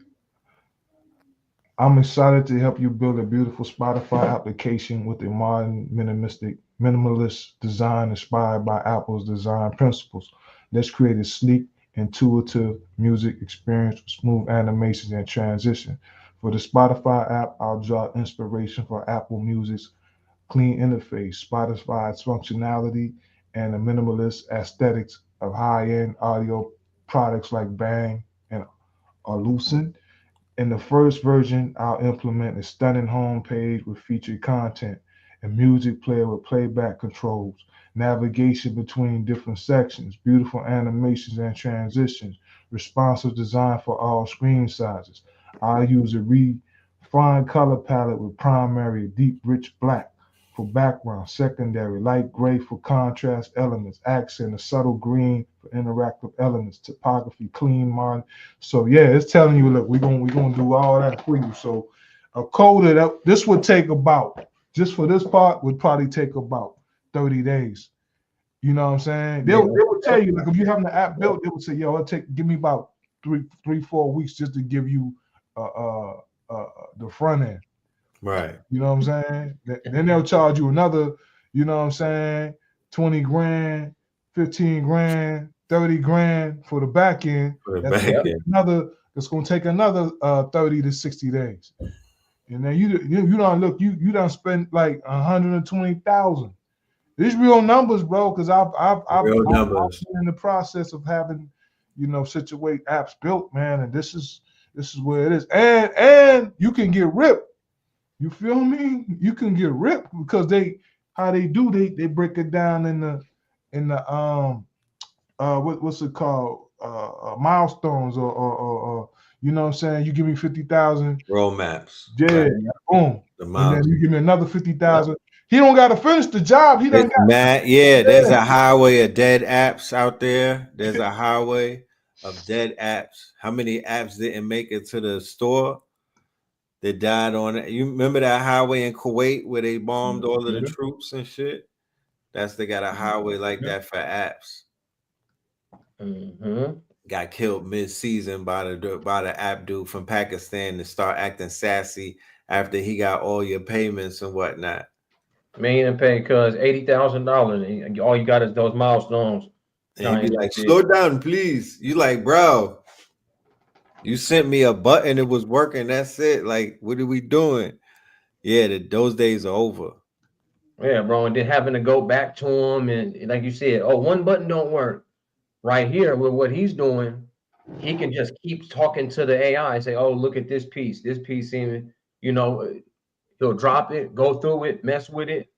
I'm excited to help you build a beautiful Spotify application with a modern minimalist design inspired by Apple's design principles. Let's create a sleek, intuitive music experience with smooth animations and transition. For the Spotify app, I'll draw inspiration for Apple Music's clean interface, Spotify's functionality, and the minimalist aesthetics of high-end audio products like Bang and Lucent. In the first version, I'll implement a stunning homepage with featured content, a music player with playback controls, navigation between different sections, beautiful animations and transitions, responsive design for all screen sizes. I'll use a refined color palette with primary, deep, rich black for background, secondary, light gray for contrast elements, accent, a subtle green for interactive elements, typography, clean, modern. So yeah, it's telling you, look, we're gonna do all that for you. So a coder that this would take about, just for this part, would probably take about 30 days. You know what I'm saying? They would tell you, like, if you have the app built, they would say, yo, give me about 3-4 weeks just to give you the front end. Right. You know what I'm saying? Then they'll charge you another, you know what I'm saying, 20 grand, 15 grand, 30 grand for the back end. That's gonna take another 30 to 60 days. And then you don't look, you don't spend like 120,000. These real numbers, bro, because I've been in the process of having, you know, situate apps built, man, and this is where it is. And you can get ripped. You feel me? You can get ripped because they break it down in the what's it called, milestones or you know what I'm saying, you give me 50,000 roadmaps. yeah, boom, The and then miles. you give me another 50,000. He don't got to finish the job. He done It's got mad. Yeah, there's a highway of dead apps out there. There's a highway of dead apps. How many apps didn't make it to the store? They died on it. You remember that highway in Kuwait where they bombed all of the troops and shit? They got a highway like that for apps. Got killed mid-season by the app dude from Pakistan to start acting sassy after he got all your payments and whatnot. Man, and pay cuz $80,000 and all you got is those milestones. And he be like, slow down, please. You like, bro, you sent me a button, it was working. That's it. Like, what are we doing? Yeah, those days are over. Yeah, bro. And then having to go back to him and like you said, oh, one button don't work. Right here with what he's doing, he can just keep talking to the AI and say, oh, look at this piece. This piece seeming, you know, he'll drop it, go through it, mess with it,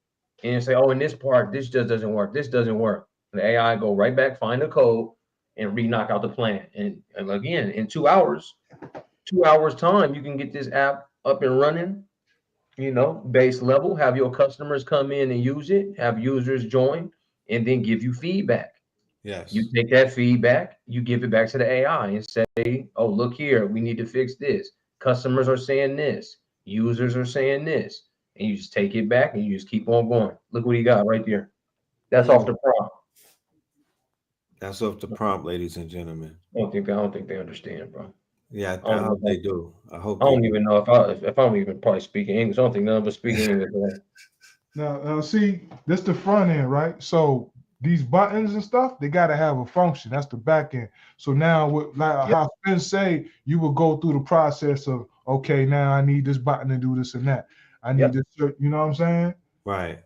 and say, oh, in this part, this just doesn't work. This doesn't work. And the AI go right back, find the code, and re-knock out the plan. And again, in 2 hours time, you can get this app up and running, you know, base level, have your customers come in and use it, have users join, and then give you feedback. Yes. You take that feedback, you give it back to the AI and say, oh, look here, we need to fix this. Customers are saying this, users are saying this, and you just take it back and you just keep on going. Look what you got right there. That's off the prompt. That's off the prompt, ladies and gentlemen. I don't think they understand, bro. Yeah, I hope they do. I hope. I don't even know if I'm even probably speaking English. I don't think none of us speak English. now see, this the front end, right? So these buttons and stuff, they got to have a function. That's the back end. So now, how Finn say, you will go through the process of, okay, now I need this button to do this and that. I need this, you know what I'm saying? Right.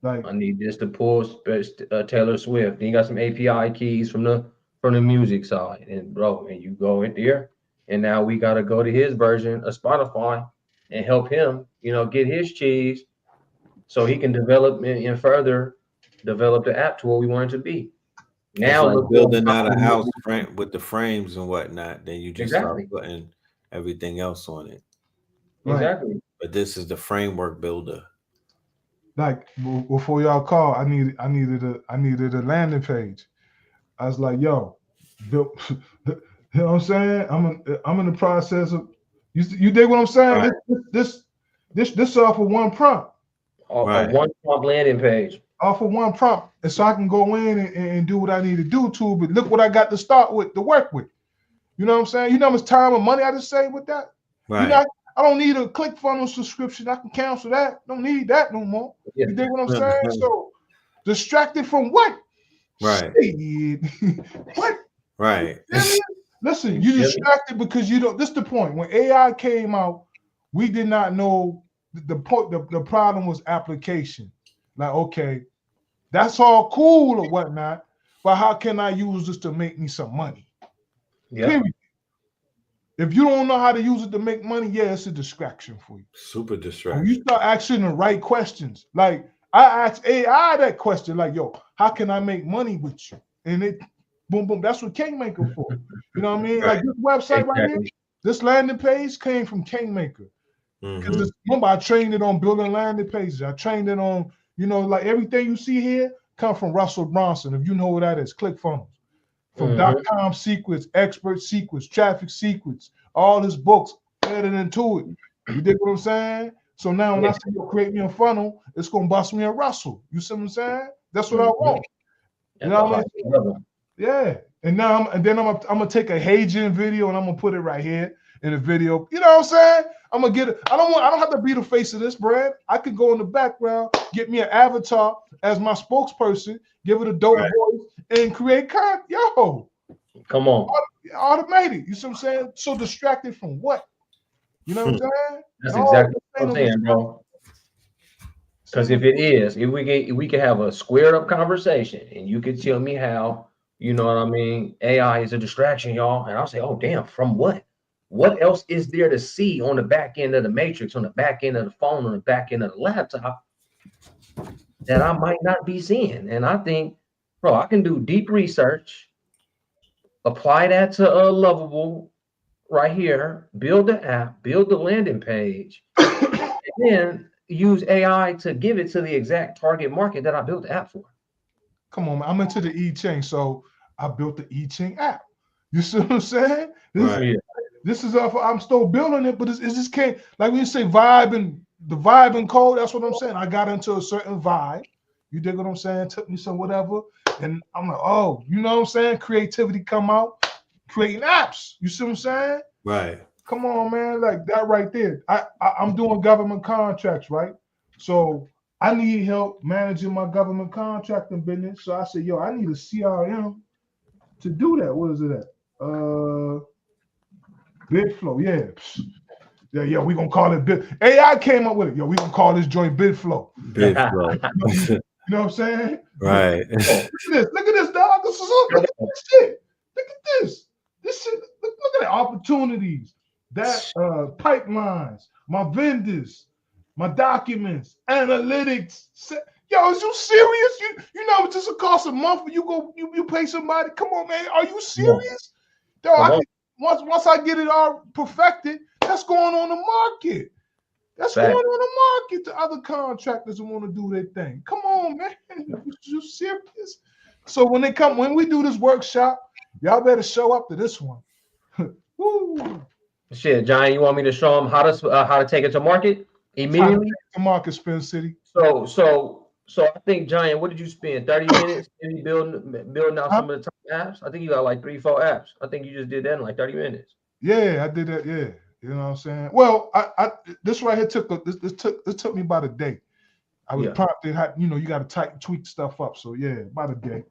Like I need this to pull Taylor Swift. Then you got some API keys from the music side, and bro, and you go in there, and now we got to go to his version of Spotify and help him, you know, get his cheese, so he can develop and further develop the app to what we want it to be. Now like building out a house with the frames and whatnot, then you just start putting everything else on it. Exactly. But this is the framework builder. Like before y'all call, I needed a landing page. I was like, yo, you know what I'm saying? I'm in the process of you dig what I'm saying? Right. This off of one prompt. Right. One prompt landing page. Off of one prompt, and so I can go in and do what I need to do to. But look what I got to start with, to work with. You know what I'm saying? You know how much time and money I just saved with that? Right. You know, I don't need a ClickFunnels subscription. I can cancel that. Don't need that no more. Yeah. You dig what I'm saying? So distracted from what? Right. What? Right. Listen, you distracted because you don't. This is the point. When AI came out, we did not know the point. The problem was application. Like, okay, that's all cool or whatnot, but how can I use this to make me some money? Yeah. Period. If you don't know how to use it to make money, yeah, it's a distraction for you. Super distraction. When you start asking the right questions, like I asked AI that question, like, yo, how can I make money with you? And it, boom, boom, that's what Kingmaker for. You know what I mean? Right. Like this website right here, this landing page came from Kingmaker. Because remember, I trained it on building landing pages. I trained it on, you know, like everything you see here come from Russell Brunson. If you know what that is, ClickFunnels. From .com sequence, expert sequence, traffic sequence, all his books added into it. You dig what I'm saying? So now when I say you'll create me a funnel, it's gonna bust me a Russell. You see what I'm saying? That's what I want. You know what I mean? Yeah. And now I'm gonna take a Hagen video and I'm gonna put it right here in the video. You know what I'm saying? I'm gonna get it. I don't have to be the face of this brand. I could go in the background, get me an avatar as my spokesperson, give it a dope voice, and create content. Yo, come on, automated. You see what I'm saying? So distracted from what? You know what I'm saying? That's exactly what I'm saying, bro. Because if we can have a squared up conversation, and you could tell me how, you know what I mean, AI is a distraction, y'all, and I'll say, oh damn, from what? what else is there to see on the back end of the matrix, on the back end of the phone, on the back end of the laptop that I might not be seeing? And I think, bro, I can do deep research, apply that to Lovable right here, build the app, build the landing page, and then use AI to give it to the exact target market that I built the app for. Come on, man. I'm into the e-chain, so I built the e-chain app. You see what I'm saying? This is I'm still building it, but it just can't, like when you say vibe and the vibe and code, that's what I'm saying. I got into a certain vibe. You dig what I'm saying? Took me some whatever. And I'm like, oh, you know what I'm saying? Creativity come out, creating apps. You see what I'm saying? Right. Come on, man. Like that right there. I'm doing government contracts, right? So I need help managing my government contracting business. So I said, yo, I need a CRM to do that. What is it at? Bidflow, yeah, we're gonna call it Bid. AI came up with it. Yo, we're gonna call this joint Bidflow. Bidflow. You know what I'm saying? Right. Look at this, dog. Look at this shit. Look at this. This shit, look at the opportunities. That pipelines, my vendors, my documents, analytics. Yo, is you serious? You know this will cost a month, but you pay somebody. Come on, man. Are you serious? Dog, once I get it all perfected, that's going on the market. That's going on the market to other contractors who want to do their thing. Come on, man. You serious? So when we do this workshop, y'all better show up to this one. Woo. Shit, Giant, you want me to show them how to take it to market immediately? To market, Spin City. So I think, Giant, what did you spend? 30 minutes maybe building out some of the top apps? I think you got like 3-4 apps. I think you just did that in like 30 minutes. Yeah, I did that. Yeah, you know what I'm saying. Well, I this right here took me about a day. I was prompted, you got to tweak stuff up. So yeah, about a day.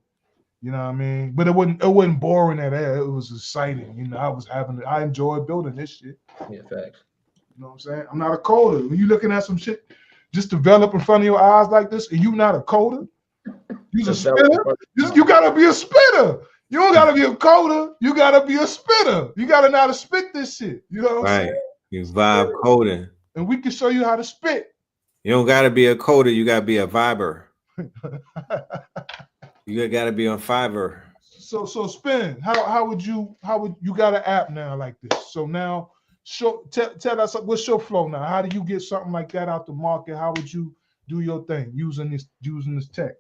You know what I mean? But it wasn't boring at all. It was exciting. You know, I enjoyed building this shit. Yeah, facts. You know what I'm saying? I'm not a coder. When you looking at some shit just develop in front of your eyes like this, and you not a coder, you's a spitter. You gotta be a spitter. You don't gotta be a coder. You gotta be a spitter. You gotta know how to spit this shit. You know what I'm saying? You vibe coding. And we can show you how to spit. You don't gotta be a coder. You gotta be a viber. You gotta be on Fiverr. So Spin, how would you got an app now like this? So now tell us what's your flow now. How do you get something like that out the market? How would you do your thing using this tech?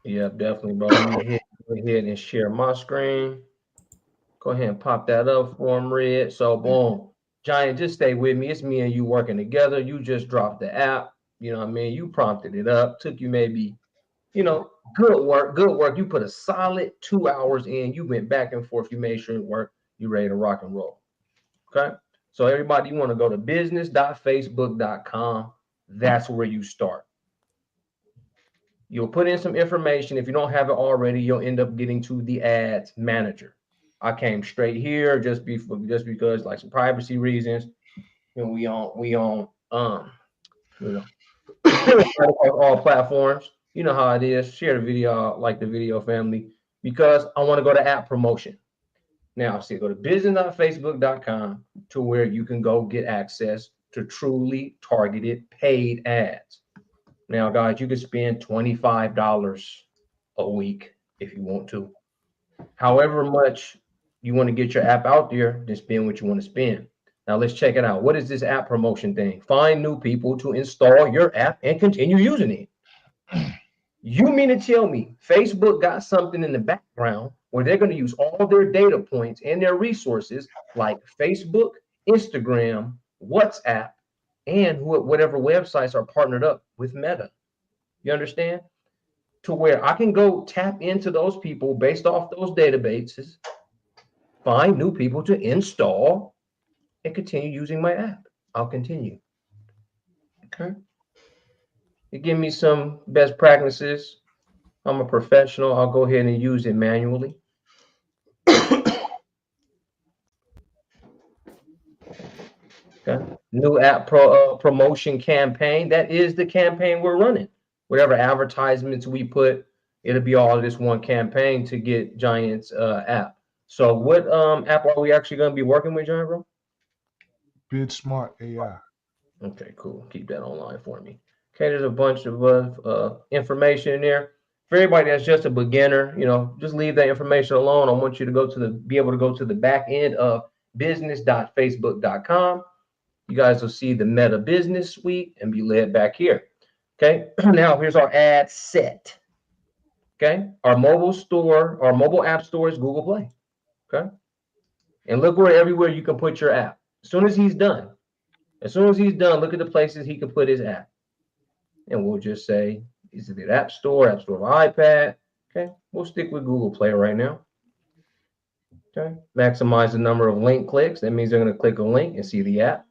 Yeah, definitely, bro. Let me go ahead and share my screen. Go ahead and pop that up for him, Red. So boom. Giant, just stay with me. It's me and you working together. You just dropped the app. You know what I mean? You prompted it up. Took you maybe, good work. You put a solid 2 hours in. You went back and forth. You made sure it worked. You ready to rock and roll. Okay? So everybody, you want to go to business.facebook.com. That's where you start. You'll put in some information. If you don't have it already, you'll end up getting to the ads manager. I came straight here just because like some privacy reasons. We on all platforms. You know how it is. Share the video, like the video, family, because I want to go to app promotion. Now, go to business.facebook.com to where you can go get access to truly targeted paid ads. Now, guys, you can spend $25 a week if you want to. However much you want to get your app out there, then spend what you want to spend. Now, let's check it out. What is this app promotion thing? Find new people to install your app and continue using it. You mean to tell me Facebook got something in the background where they're going to use all their data points and their resources like Facebook, Instagram, WhatsApp, and whatever websites are partnered up with Meta? You understand? To where I can go tap into those people based off those databases, find new people to install, and continue using my app. I'll continue. Okay. You give me some best practices. I'm a professional. I'll go ahead and use it manually. Okay. New app promotion campaign. That is the campaign we're running. Whatever advertisements we put, it'll be all this one campaign to get Giant's app. So what app are we actually going to be working with, Giant, bro? BidSmart AI. Okay, cool. Keep that online for me. Okay, there's a bunch of information in there. For everybody that's just a beginner, just leave that information alone. I want you to be able to go to the back end of business.facebook.com. You guys will see the Meta Business Suite and be led back here. Okay, now here's our ad set. Okay, our mobile app store is Google Play. Okay, and look everywhere you can put your app. As soon as he's done, look at the places he can put his app. And we'll just say, is it the App Store for iPad? Okay, we'll stick with Google Play right now. Okay, maximize the number of link clicks. That means they're going to click a link and see the app.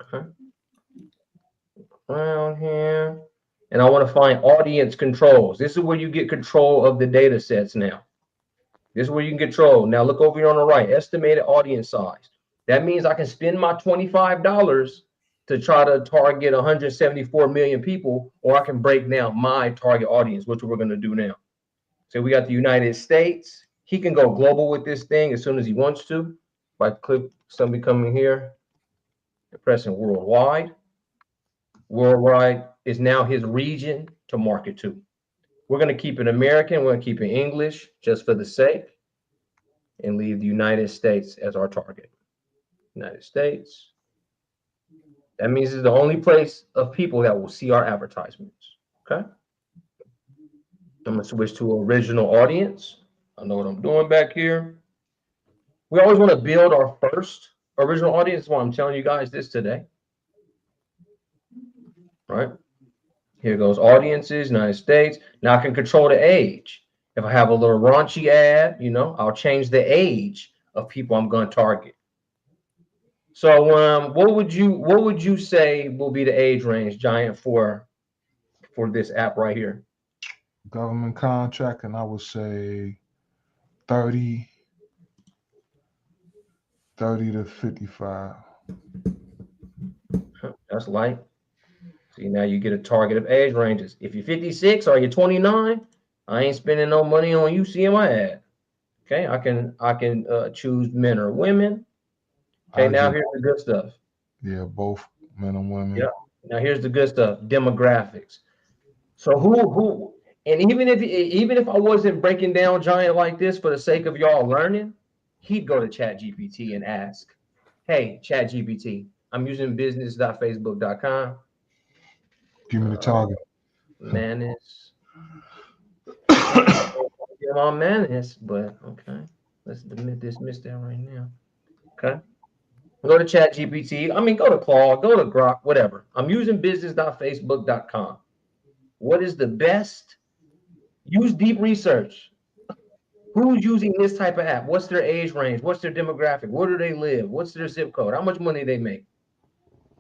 Okay, around here. And I want to find audience controls. This is where you get control of the data sets now. This is where you can control. Now look over here on the right, estimated audience size. That means I can spend my $25 to try to target 174 million people, or I can break down my target audience, which we're going to do now. So we got the United States. He can go global with this thing as soon as he wants to. If I click somebody coming here and pressing worldwide. Worldwide is now his region to market to. We're going to keep it American. We're going to keep it English just for the sake, and leave the United States as our target. United States. That means it's the only place of people that will see our advertisements. Okay. I'm going to switch to original audience. I know what I'm doing back here. We always want to build our first original audience. That's why I'm telling you guys this today. All right. Here goes audiences, United States. Now I can control the age. If I have a little raunchy ad, I'll change the age of people I'm going to target. So what would you say will be the age range, Giant, for this app right here? Government contract, and I would say 30 to 55. That's light. See, now you get a target of age ranges. If you're 56 or you're 29, I ain't spending no money on you seeing my ad. Okay, I can choose men or women. Okay, now here's the good stuff. Yeah, both men and women. Yeah. Now here's the good stuff. Demographics. So who and even if I wasn't breaking down Giant like this for the sake of y'all learning, he'd go to ChatGPT and ask, "Hey, ChatGPT, I'm using business.facebook.com. Give me the target." Manis. On Manis, but okay. Let's dismiss that right now. Okay. Go to ChatGPT. I mean, go to Claude, go to Grok, whatever. I'm using business.facebook.com. What is the best? Use deep research. Who's using this type of app? What's their age range? What's their demographic? Where do they live? What's their zip code? How much money they make?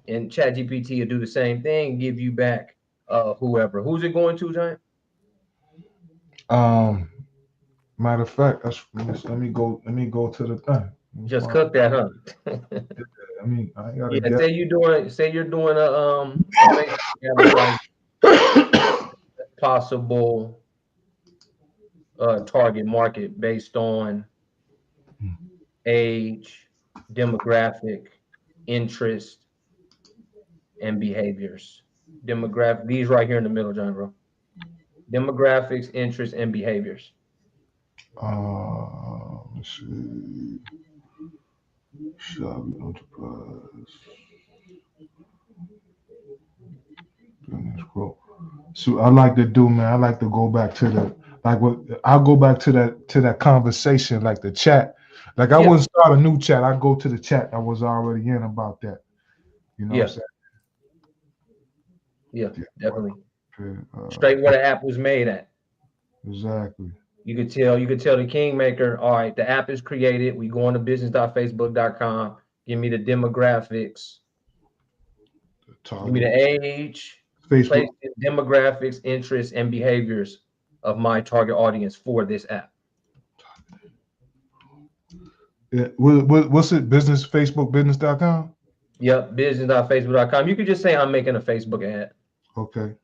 And ChatGPT will do the same thing, give you back whoever. Who's it going to, Giant? Matter of fact, let me go to the thing. Just cook that, huh? I gotta say you're doing a possible target market based on age, demographic, interest, and behaviors. Demographic, these right here in the middle, John, bro. Demographics, interests, and behaviors. Let's see. Shabby enterprise. So I like to do, man. I like to go back to I'll go back to that conversation, like the chat. Like I wouldn't start a new chat. I go to the chat I was already in about that. You know what I'm saying? Yeah, definitely. Straight where the app was made at. Exactly. You could tell the kingmaker, all right, the app is created. We go on to business.facebook.com. Give me the demographics. Give me the age, Facebook. Demographics, interests, and behaviors of my target audience for this app. Yeah. What's it? Business.com? Yep, business.facebook.com. You could just say I'm making a Facebook ad. Okay.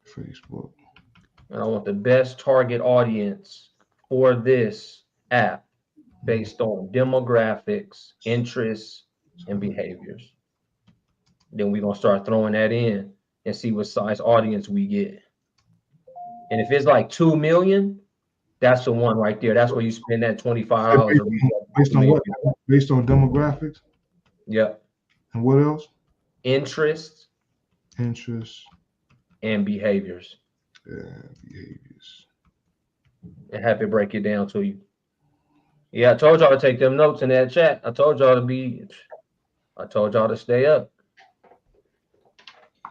Facebook. And I want the best target audience for this app. based on demographics, interests, and behaviors. Then we're gonna start throwing that in and see what size audience we get. And if it's like 2 million, that's the one right there. That's where you spend that $25 a week. Based on what? Based on demographics? Yep. And what else? Interests Interests and behaviors. and behaviors. And have it break it down to you. Yeah, I told y'all to take them notes in that chat. I told y'all to stay up.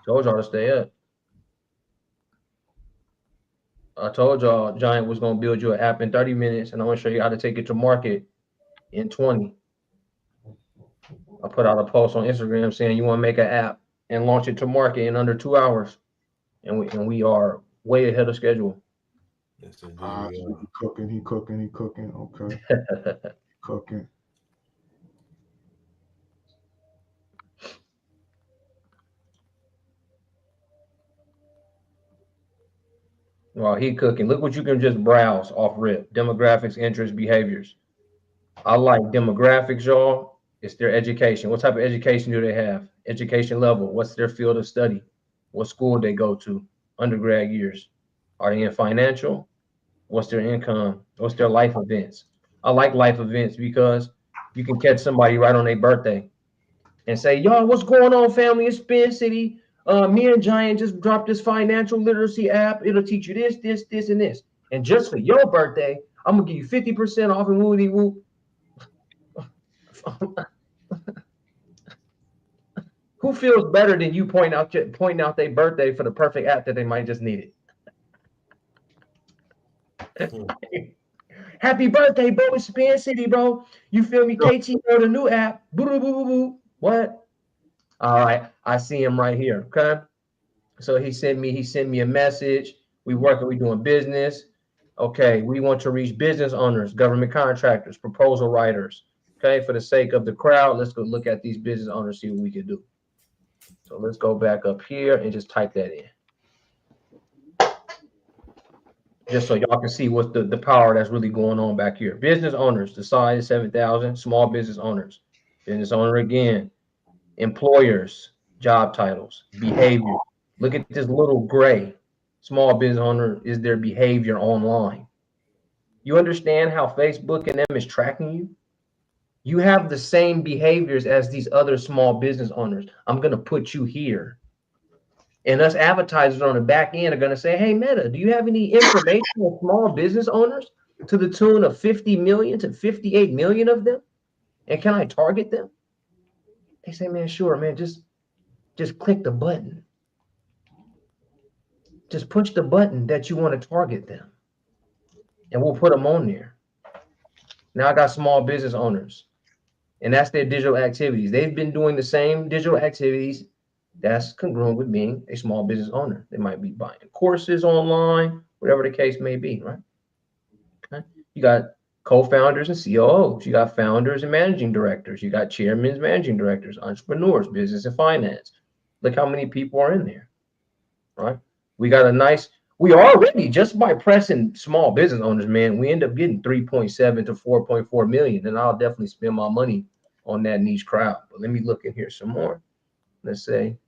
Told y'all to stay up. I told y'all Giant was gonna build you an app in 30 minutes, and I'm gonna show you how to take it to market in 20. I put out a post on Instagram saying you want to make an app and launch it to market in under 2 hours, and we are way ahead of schedule. Yes, indeed, So we he are. cooking. Okay. Cooking. While he cooking, look what you can just browse off rip: demographics, interests, behaviors. I like demographics, y'all. It's their education. What type of education do they have? Education level. What's their field of study? What school they go to? Undergrad years. Are they in financial? What's their income? What's their life events? I like life events because you can catch somebody right on their birthday and say, "Y'all, what's going on, family? It's Spin City. Me and Giant just dropped this financial literacy app. It'll teach you this, this, this, and this. And just for your birthday, I'm gonna give you 50% off and woody whoop." Who feels better than you pointing out their birthday for the perfect app that they might just need it? Happy birthday, bro! It's Spin City, bro. You feel me? KT wrote a new app. Boo boo boo boo. What? All right, I see him right here. Okay, so he sent me a message. We doing business. Okay, we want to reach business owners, government contractors, proposal writers. Okay, for the sake of the crowd, let's go look at these business owners, see what we can do. So let's go back up here and just type that in. Just so y'all can see what's the power that's really going on back here. Business owners, the size is 7,000. Small business owners. Business owner again. Employers, job titles, behavior. Look at this little gray. Small business owner is their behavior online. You understand how Facebook and them is tracking you? You have the same behaviors as these other small business owners. I'm going to put you here. And us advertisers on the back end are going to say, "Hey, Meta, do you have any information on small business owners to the tune of 50 million to 58 million of them? And can I target them?" They say, "Man, sure, man. Just click the button. Just push the button that you want to target them. And we'll put them on there." Now I got small business owners. And that's their digital activities. They've been doing the same digital activities that's congruent with being a small business owner. They might be buying courses online, whatever the case may be, right? Okay. You got co-founders and COOs. You got founders and managing directors. You got chairmen and managing directors, entrepreneurs, business and finance. Look how many people are in there, right? We already, just by pressing small business owners, man, we end up getting 3.7 to 4.4 million. And I'll definitely spend my money on that niche crowd. But let me look in here some more. Let's see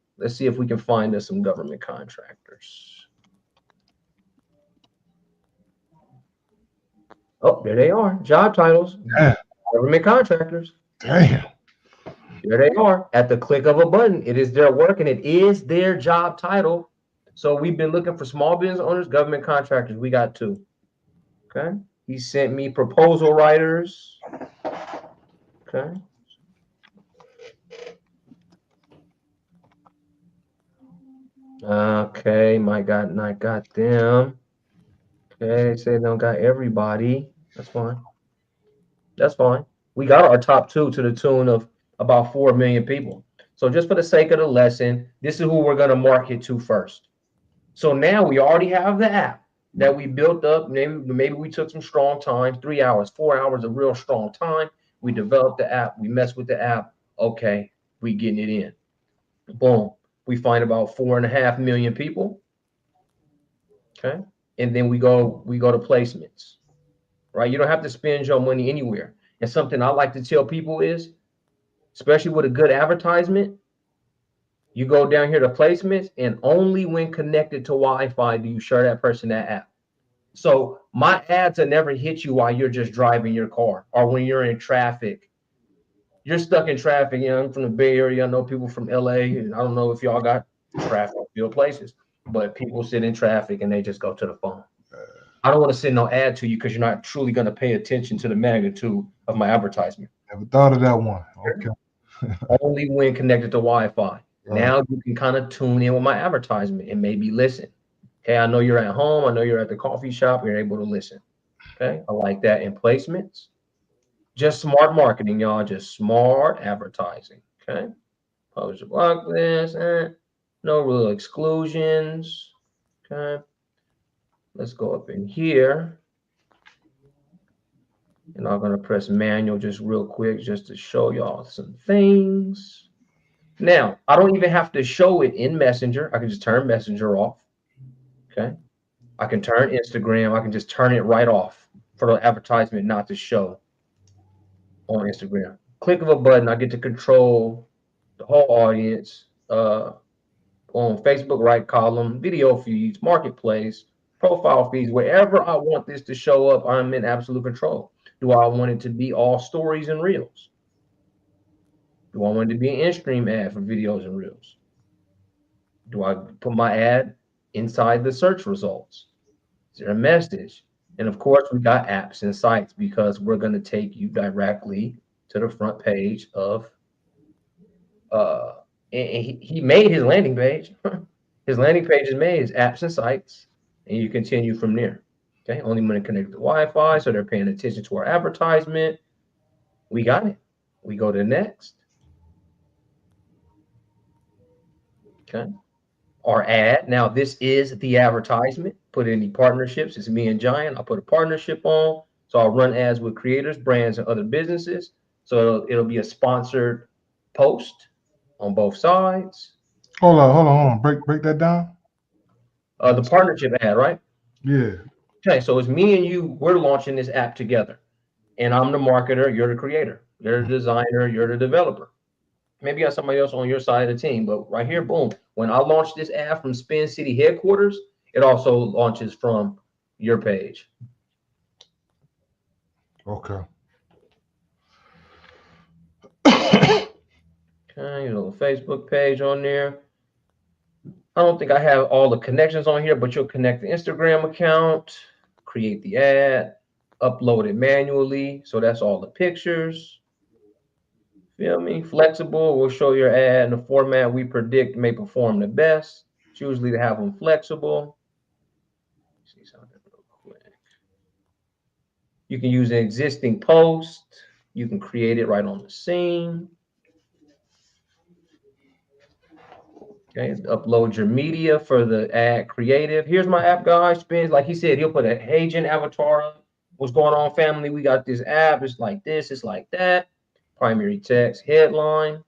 if we can find us some government contractors. Oh, there they are. Job titles. Damn. Government contractors. Damn. There they are. At the click of a button, it is their work and it is their job title. So we've been looking for small business owners, government contractors. We got 2. Okay. He sent me proposal writers. Okay. Okay, not got them. Okay, say they don't got everybody. That's fine. That's fine. We got our top 2 to the tune of about 4 million people. So just for the sake of the lesson, this is who we're going to market to first. So now we already have the app that we built up. Maybe we took some strong time, 3 hours, 4 hours of real strong time. We developed the app. We messed with the app. Okay, we getting it in. Boom. We find about 4.5 million people. Okay. And then we go to placements, right? You don't have to spend your money anywhere. And something I like to tell people is, especially with a good advertisement, you go down here to placements, and only when connected to Wi-Fi do you show that person that app. So my ads will never hit you while you're just driving your car or when you're in traffic. You're stuck in traffic. You know, I'm from the Bay Area. I know people from LA. And I don't know if y'all got traffic filled places, but people sit in traffic and they just go to the phone. I don't want to send no ad to you because you're not truly going to pay attention to the magnitude of my advertisement. Never thought of that one. Okay. Only when connected to Wi-Fi. Right. Now you can kind of tune in with my advertisement and maybe listen. Okay, I know you're at home. I know you're at the coffee shop. You're able to listen. Okay, I like that. In placements, just smart marketing, y'all. Just smart advertising. Okay, post your block list. No real exclusions. Okay, let's go up in here. And I'm gonna press manual just real quick just to show y'all some things. Now, I don't even have to show it in Messenger. I can just turn Messenger off. Okay. I can turn Instagram. I can just turn it right off for the advertisement not to show on Instagram. Click of a button, I get to control the whole audience. On Facebook, right column, video feeds, marketplace, profile feeds, wherever I want this to show up, I'm in absolute control. Do I want it to be all stories and reels? Do I want it to be an in-stream ad for videos and reels? Do I put my ad inside the search results? Is there a message? And of course, we got apps and sites because we're going to take you directly to the front page of, and he made his landing page. His landing page is made, his apps and sites, and you continue from there. Okay, only when it connected to Wi-Fi, so they're paying attention to our advertisement. We got it. We go to next. Okay, our ad. Now this is the advertisement. Put any partnerships. It's me and Giant. I'll put a partnership on. So I'll run ads with creators, brands, and other businesses. So it'll be a sponsored post on both sides. Hold on. Break that down. The partnership ad, right? Yeah. Okay, so it's me and you. We're launching this app together, and I'm the marketer. You're the creator. You're the designer. You're the developer. Maybe you have somebody else on your side of the team, but right here, boom. When I launch this ad from Spin City headquarters, it also launches from your page. Okay. Okay, you know, the Facebook page on there. I don't think I have all the connections on here, but you'll connect the Instagram account, create the ad, upload it manually. So that's all the pictures. Feel me? Flexible. We'll show your ad in the format we predict may perform the best. It's usually to have them flexible. See something real quick. You can use an existing post. You can create it right on the scene. Okay, upload your media for the ad creative. Here's my app, guys. Spins, like he said, he'll put an agent avatar up. What's going on, family? We got this app. It's like this. It's like that. Primary text, headline,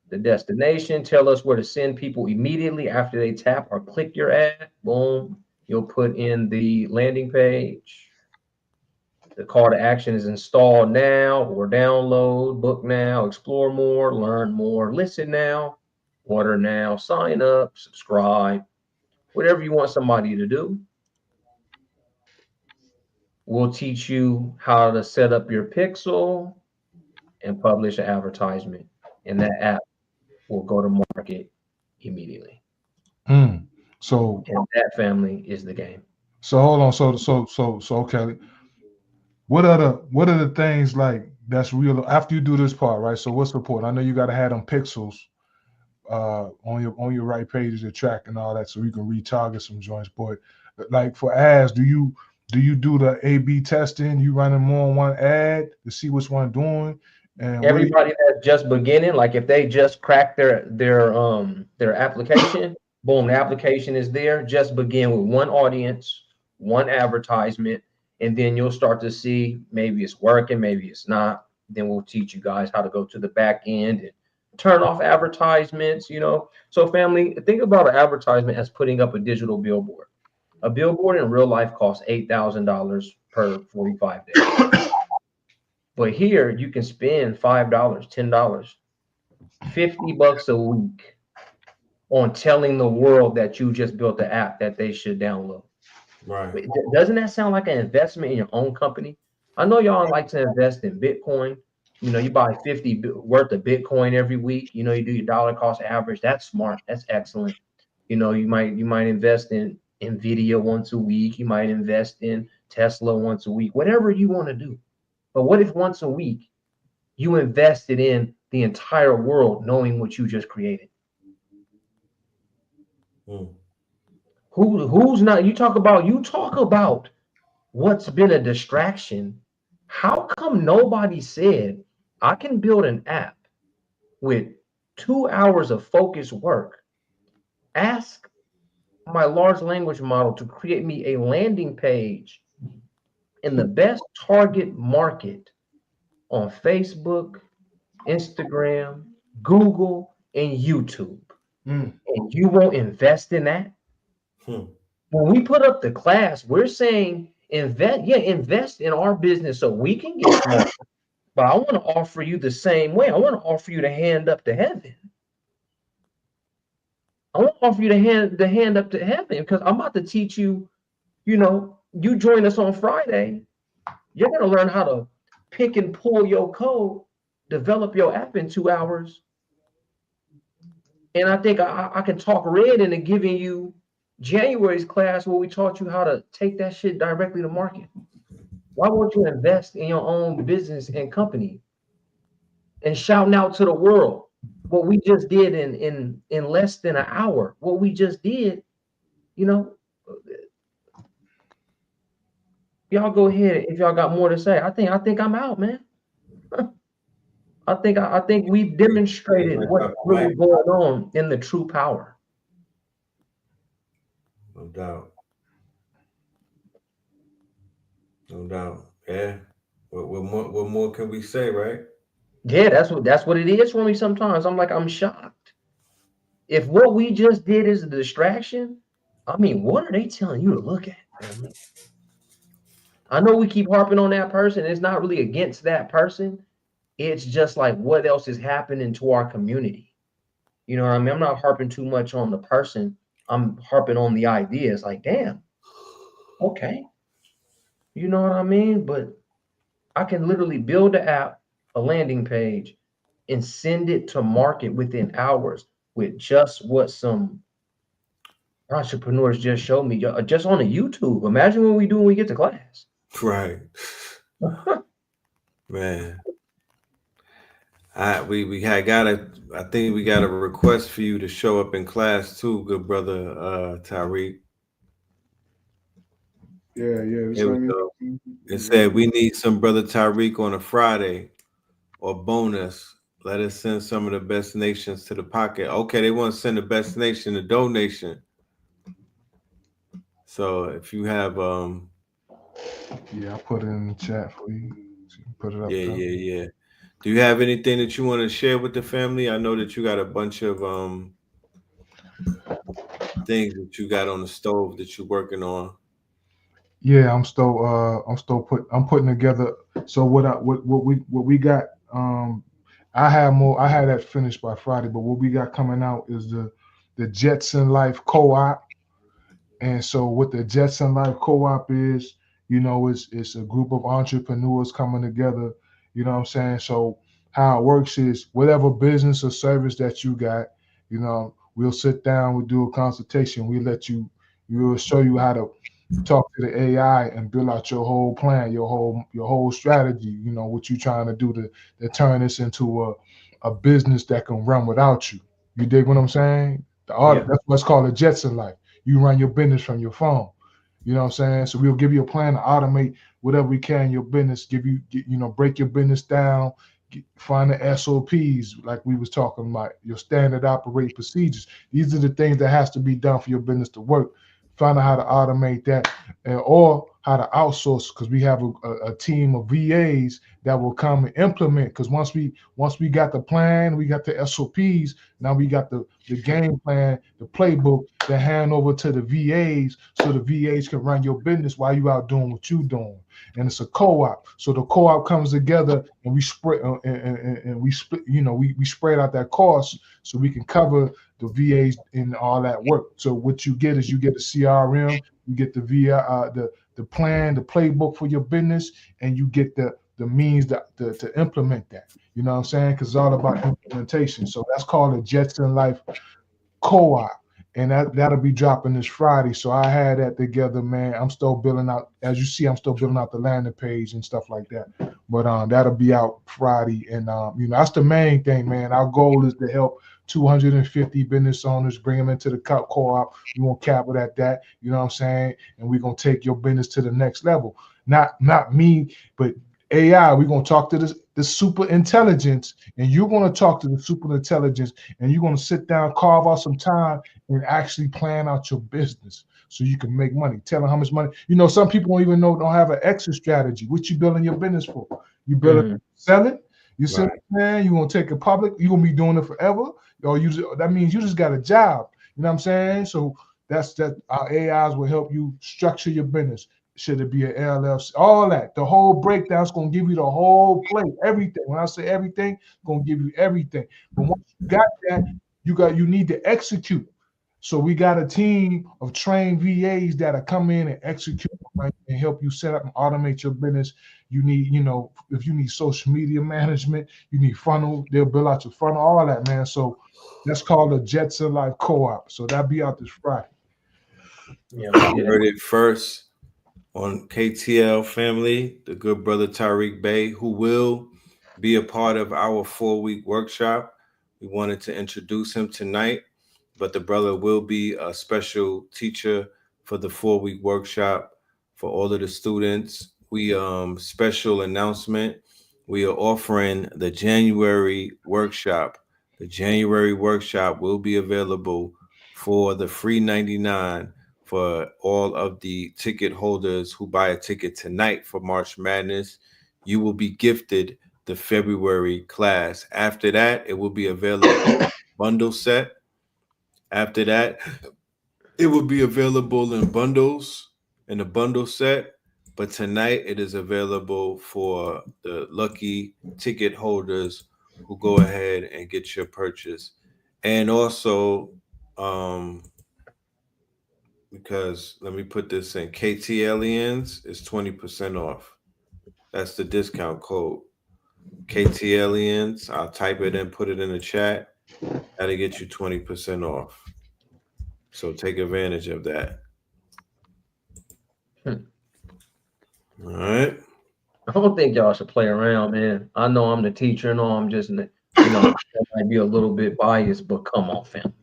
the destination. Tell us where to send people immediately after they tap or click your ad. Boom. You'll put in the landing page. The call to action is install now or download, book now, explore more, learn more, listen now, order now, sign up, subscribe, whatever you want somebody to do. We'll teach you how to set up your pixel and publish an advertisement, and that app will go to market immediately. So and that family is the game. So hold on. So okay. What are the things like that's real after you do this part, right? So what's the point? I know you got to have them pixels on your right pages to track and all that, so you can retarget some joints. But like for ads, do you do the A/B testing? You running more on one ad to see which one doing? And everybody that's just beginning, like if they just cracked their application, boom, the application is there. Just begin with one audience, one advertisement, and then you'll start to see maybe it's working, maybe it's not. Then we'll teach you guys how to go to the back end and turn off advertisements, you know. So family, think about an advertisement as putting up a digital billboard. A billboard in real life costs $8,000 per 45 days. But here you can spend $5, $10, $50 a week on telling the world that you just built the app that they should download. Right. Doesn't that sound like an investment in your own company? I know y'all like to invest in Bitcoin. You know, you buy 50 worth of Bitcoin every week. You know, you do your dollar cost average. That's smart. That's excellent. You know, you might invest in Nvidia once a week. You might invest in Tesla once a week, whatever you want to do. But what if once a week you invested in the entire world knowing what you just created? Who's not? You talk about what's been a distraction. How come nobody said I can build an app with 2 hours of focused work? Ask my large language model to create me a landing page in the best target market on Facebook, Instagram, Google, and YouTube. And you won't invest in that? When we put up the class, we're saying invest in our business so we can get smart. But I want to offer you the same way. I want to offer you the hand up to heaven. I want to offer you the hand up to heaven because I'm about to teach you, you know, you join us on Friday, you're going to learn how to pick and pull your code, develop your app in 2 hours. And I think I can talk red into giving you January's class where we taught you how to take that shit directly to market. Why won't you invest in your own business and company and shouting out to the world what we just did in less than an hour? What we just did, you know, y'all go ahead if y'all got more to say. I think I'm out, man. I think we've demonstrated what's really going on in the true power. No doubt. No doubt. Yeah. What more can we say, right? Yeah, that's what it is for me sometimes. I'm shocked. If what we just did is a distraction, I mean, what are they telling you to look at, man? I know we keep harping on that person. It's not really against that person. It's just like what else is happening to our community. You know what I mean? I'm not harping too much on the person. I'm harping on the ideas. Like, damn, okay. You know what I mean? But I can literally build an app, a landing page, and send it to market within hours with just what some entrepreneurs just showed me, just on the YouTube. Imagine what we do when we get to class. Right. Man. I think we got a request for you to show up in class too, good brother Tariq. Yeah. Here we go. It said we need some brother Tariq on a Friday or bonus. Let us send some of the best nations to the pocket. Okay, they want to send the best nation a donation. So if you have yeah, I put it in the chat for you. So you can put it up. Yeah. Do you have anything that you want to share with the family? I know that you got a bunch of things that you got on the stove that you're working on. Yeah, I'm putting together. So what we got, I had that finished by Friday, but what we got coming out is the Jetson Life Co-op. And so what the Jetson Life Co-op is, you know, it's a group of entrepreneurs coming together. You know what I'm saying? So how it works is whatever business or service that you got, you know, we'll sit down, we'll do a consultation, we'll show you how to talk to the AI and build out your whole plan, your whole strategy, you know, what you're trying to do to turn this into a business that can run without you. You dig what I'm saying? That's what's called a Jetson Life. You run your business from your phone. You know what I'm saying? So we'll give you a plan to automate whatever we can in your business, break your business down, find the SOPs like we was talking about, your standard operating procedures. These are the things that has to be done for your business to work. Find out how to automate that or how to outsource, because we have a team of VAs that will come and implement. Because once we got the plan, we got the SOPs, now we got the game plan, the playbook to hand over to the VAs, so the VAs can run your business while you out doing what you doing. And it's a co-op. So the co-op comes together and we spread and we split, we spread out that cost so we can cover the VAs and all that work. So what you get is you get a CRM, you get the the plan, the playbook for your business, and you get the means to implement that. You know what I'm saying? Because it's all about implementation. So that's called a Jetson Life Co-op. And that'll be dropping this Friday. So I had that together, man. I'm still building out, as you see, I'm still building out the landing page and stuff like that. But that'll be out Friday. And that's the main thing, man. Our goal is to help 250 business owners, bring them into the co-op. We won't cap it at that, you know what I'm saying? And we're gonna take your business to the next level. Not me, but AI. We're gonna talk to the super intelligence, and you're gonna talk to the super intelligence, and you're gonna sit down, carve out some time, and actually plan out your business so you can make money. Tell them how much money. Some people don't have an exit strategy. What you building your business for? You building sell it? You sell it, man. You gonna take it public? You gonna be doing it forever? Or that means you just got a job. You know what I'm saying? So that's that. Our AIs will help you structure your business. Should it be an LLC? All that. The whole breakdown is going to give you the whole plate, everything. When I say everything, it's going to give you everything. But once you got that, you need to execute. So we got a team of trained VAs that'll come in and execute, right, and help you set up and automate your business. You need, if you need social media management, you need funnel, they'll build out your funnel, all that, man. So that's called the Jetson Life Co-op. So that'll be out this Friday. You heard it first on KTL family, the good brother Tariq Bey, who will be a part of our 4-week workshop. We wanted to introduce him tonight, but the brother will be a special teacher for the 4-week workshop for all of the students. We special announcement, we are offering the January workshop. The January workshop will be available for the free $99 for all of the ticket holders who buy a ticket tonight for March Madness. You will be gifted the February class. After that, it will be available bundle set. After that, it will be available in bundles, in a bundle set. But tonight, it is available for the lucky ticket holders who go ahead and get your purchase. And also, because let me put this in, KTLians is 20% off. That's the discount code. KTLians, I'll type it and put it in the chat. That'll get you 20% off. So take advantage of that. All right. I don't think y'all should play around, man. I know I'm the teacher and all. I'm just, I might be a little bit biased, but come on, family.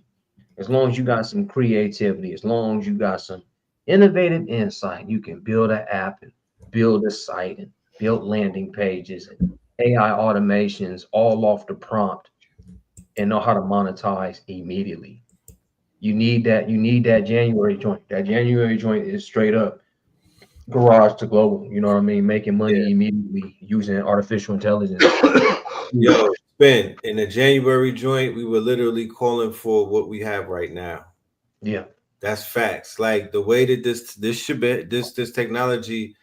As long as you got some creativity, as long as you got some innovative insight, you can build an app and build a site and build landing pages and AI automations all off the prompt and know how to monetize immediately. You need that January joint. That January joint is straight up garage to global. You know what I mean? Making money immediately using artificial intelligence. Yo, Ben, in the January joint, we were literally calling for what we have right now. Yeah, that's facts. Like the way that this technology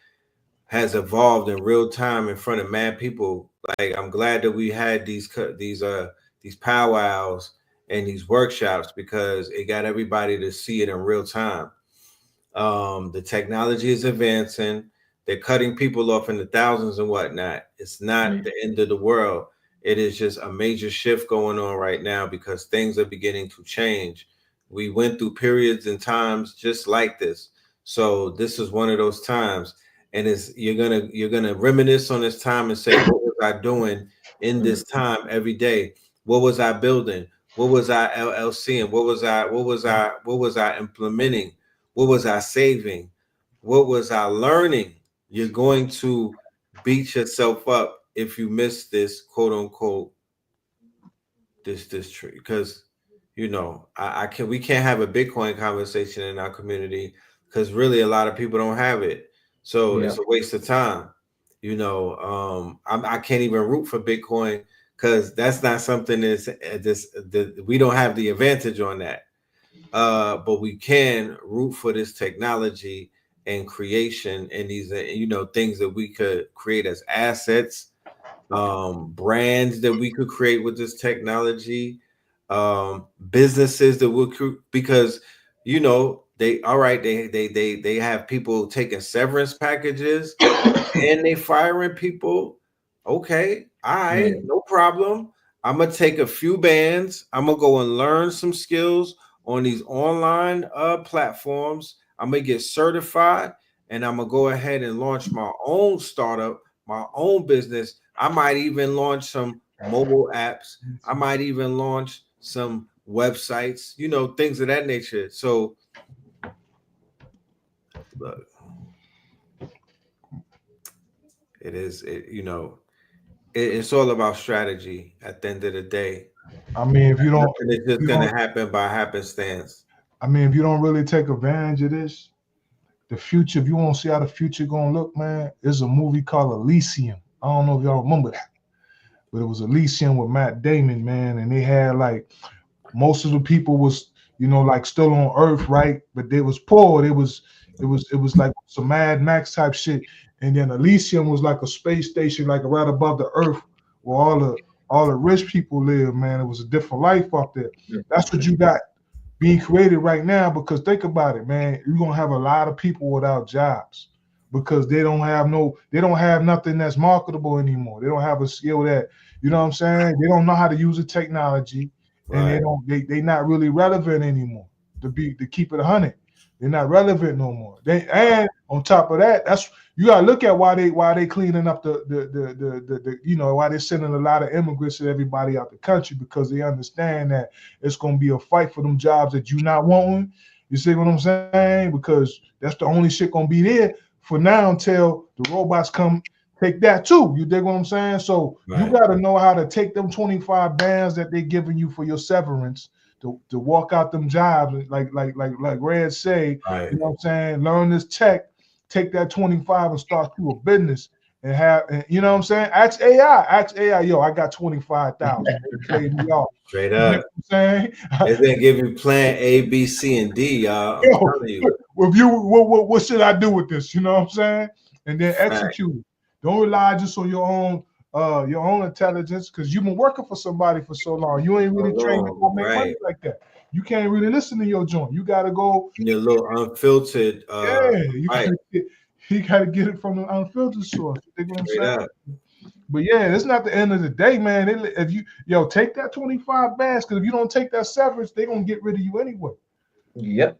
has evolved in real time in front of mad people. Like I'm glad that we had these powwows and these workshops because it got everybody to see it in real time. The technology is advancing. They're cutting people off in the thousands and whatnot. It's not the end of the world. It is just a major shift going on right now because things are beginning to change. We went through periods and times just like this. So this is one of those times. And you're gonna reminisce on this time and say, what was I doing in this time every day? What was I building? What was I LLCing? What was I implementing? What was I saving? What was I learning? You're going to beat yourself up if you miss this quote unquote this tree, because we can't have a Bitcoin conversation in our community because really a lot of people don't have it. So it's a waste of time. You know, I can't even root for Bitcoin because that's not something that we don't have the advantage on that. But we can root for this technology and creation and these, you know, things that we could create as assets, brands that we could create with this technology, businesses that will, because, you know, they have people taking severance packages and they firing people. Okay, all right, no problem. I'm gonna take a few bands. I'm gonna go and learn some skills on these online platforms. I'm gonna get certified, and I'm gonna go ahead and launch my own startup, my own business. I might even launch some mobile apps. I might even launch some websites, you know, things of that nature. So look, you know, it's all about strategy at the end of the day. I mean, if you don't, it's just gonna happen by happenstance. I mean, if you don't really take advantage of this, the future, if you want to see how the future gonna look, man, there's a movie called Elysium. I don't know if y'all remember that, but it was Elysium with Matt Damon, man, and they had like most of the people was, you know, like still on Earth, right? But they was poor. It was like some Mad Max type shit. And then Elysium was like a space station, like right above the Earth, where all the rich people live, man. It was a different life up there. That's what you got being created right now, because think about it, man. You're gonna have a lot of people without jobs because they don't have nothing that's marketable anymore. They don't have a skill that, you know what I'm saying? They don't know how to use the technology, and they not really relevant anymore. To keep it 100, they're not relevant no more. And on top of that, that's, you gotta look at why they cleaning up the you know, why they're sending a lot of immigrants and everybody out the country, because they understand that it's gonna be a fight for them jobs that you not wanting. You see what I'm saying? Because that's the only shit gonna be there for now until the robots come take that too. You dig what I'm saying? So you gotta know how to take them 25 bands that they're giving you for your severance to walk out them jobs, like Red say, you know what I'm saying? Learn this tech. Take that 25 and start you a business and have, you know what I'm saying? Ask AI, yo, I got 25,000. Trade me off. Straight up. You know what I'm saying? They're gonna give you plan A, B, C, and D, y'all. I'm telling you. What should I do with this? You know what I'm saying? And then execute it. Don't rely just on your own intelligence, because you've been working for somebody for so long. You ain't really trained to go make money like that. You can't really listen to your joint. You gotta go your little unfiltered. You gotta get it from the unfiltered source. You know what I'm saying? But yeah, it's not the end of the day, man. If you take that 25 bags, because if you don't take that severance, they're gonna get rid of you anyway. Yep.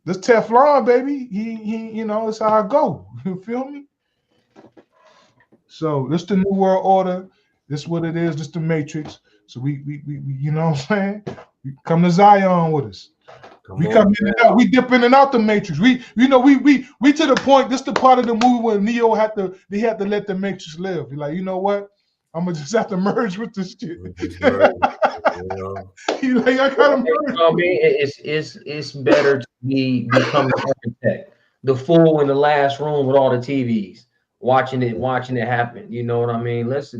This Teflon, baby. He you know, it's how I go. You feel me? So this the new world order. This what it is. This the matrix. So we you know what I'm saying? We come to Zion with us. We come in and out. We dip in and out the matrix. We to the point. This the part of the movie where Neo had to let the matrix live. You're like, you know what? I'm gonna just have to merge with this shit. He's like, I gotta merge. I mean, it's better to become the architect, the fool in the last room with all the TVs, watching it happen. You know what I mean? Let's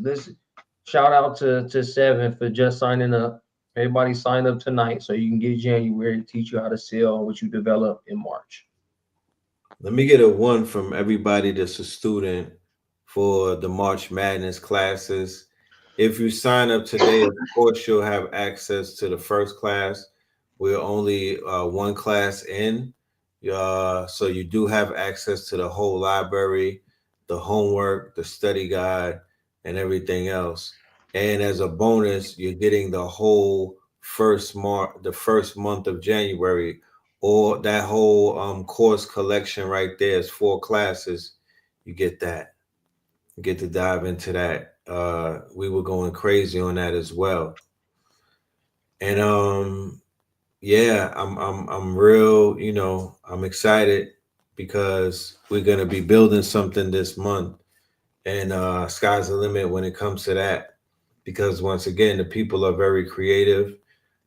shout out to Seven for just signing up. Everybody sign up tonight so you can get January to teach you how to sell what you develop in March. Let me get a 1 from everybody that's a student for the March Madness classes. If you sign up today, of course, you'll have access to the first class. We're only 1 class in. So you do have access to the whole library, the homework, the study guide, and everything else. And as a bonus, you're getting the whole first month of January, or that whole course collection right there is 4 classes. You get that. You get to dive into that. We were going crazy on that as well. And yeah, I'm real, you know, I'm excited because we're gonna be building something this month, and sky's the limit when it comes to that. Because once again, the people are very creative.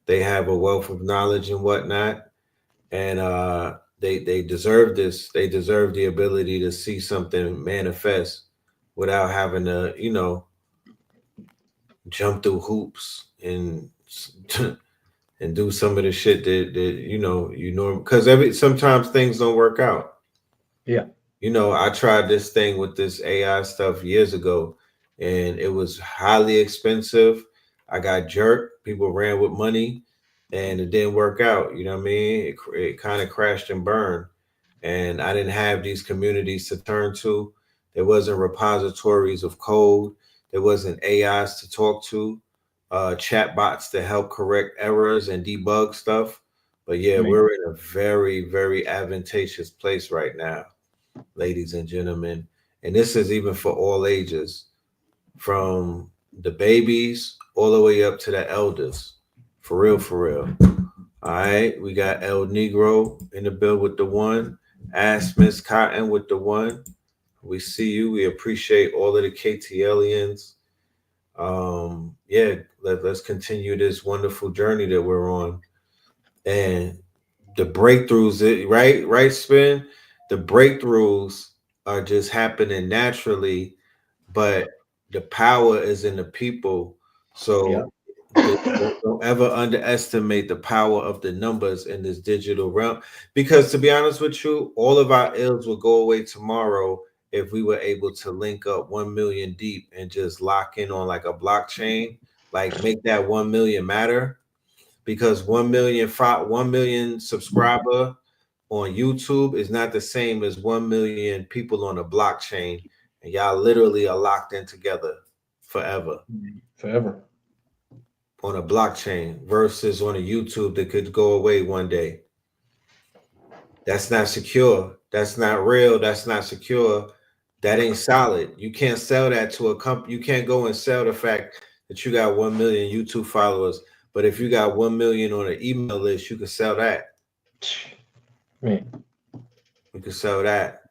They have a wealth of knowledge and whatnot. And they deserve this. They deserve the ability to see something manifest without having to, you know, jump through hoops and and do some of the shit that you know you norm, because sometimes things don't work out. Yeah. You know, I tried this thing with this AI stuff years ago, and it was highly expensive. I got jerked. People ran with money, and it didn't work out. You know what I mean? It kind of crashed and burned, and I didn't have these communities to turn to. There wasn't repositories of code. There wasn't AIs to talk to, chat bots to help correct errors and debug stuff. But yeah, we're in a very, very advantageous place right now, ladies and gentlemen. And this is even for all ages, from the babies all the way up to the elders. For real, for real. All right, we got El Negro in the bill with the one. Ask Miss Cotton with the one. We see you. We appreciate all of the KTLians. Yeah, let's continue this wonderful journey that we're on. And the breakthroughs, right, Spin? The breakthroughs are just happening naturally, but the power is in the people. So don't ever underestimate the power of the numbers in this digital realm. Because to be honest with you, all of our ills will go away tomorrow if we were able to link up 1 million deep and just lock in on like a blockchain, like make that 1 million matter. Because 1 million subscriber on YouTube is not the same as 1 million people on a blockchain, and y'all literally are locked in together forever on a blockchain versus on a YouTube that could go away one day. That's not secure. That's not real. That's not secure. That ain't solid. You can't sell that to a company. You can't go and sell the fact that you got 1 million YouTube followers. But if you got 1 million on an email list, you can sell that. Man. You can sell that.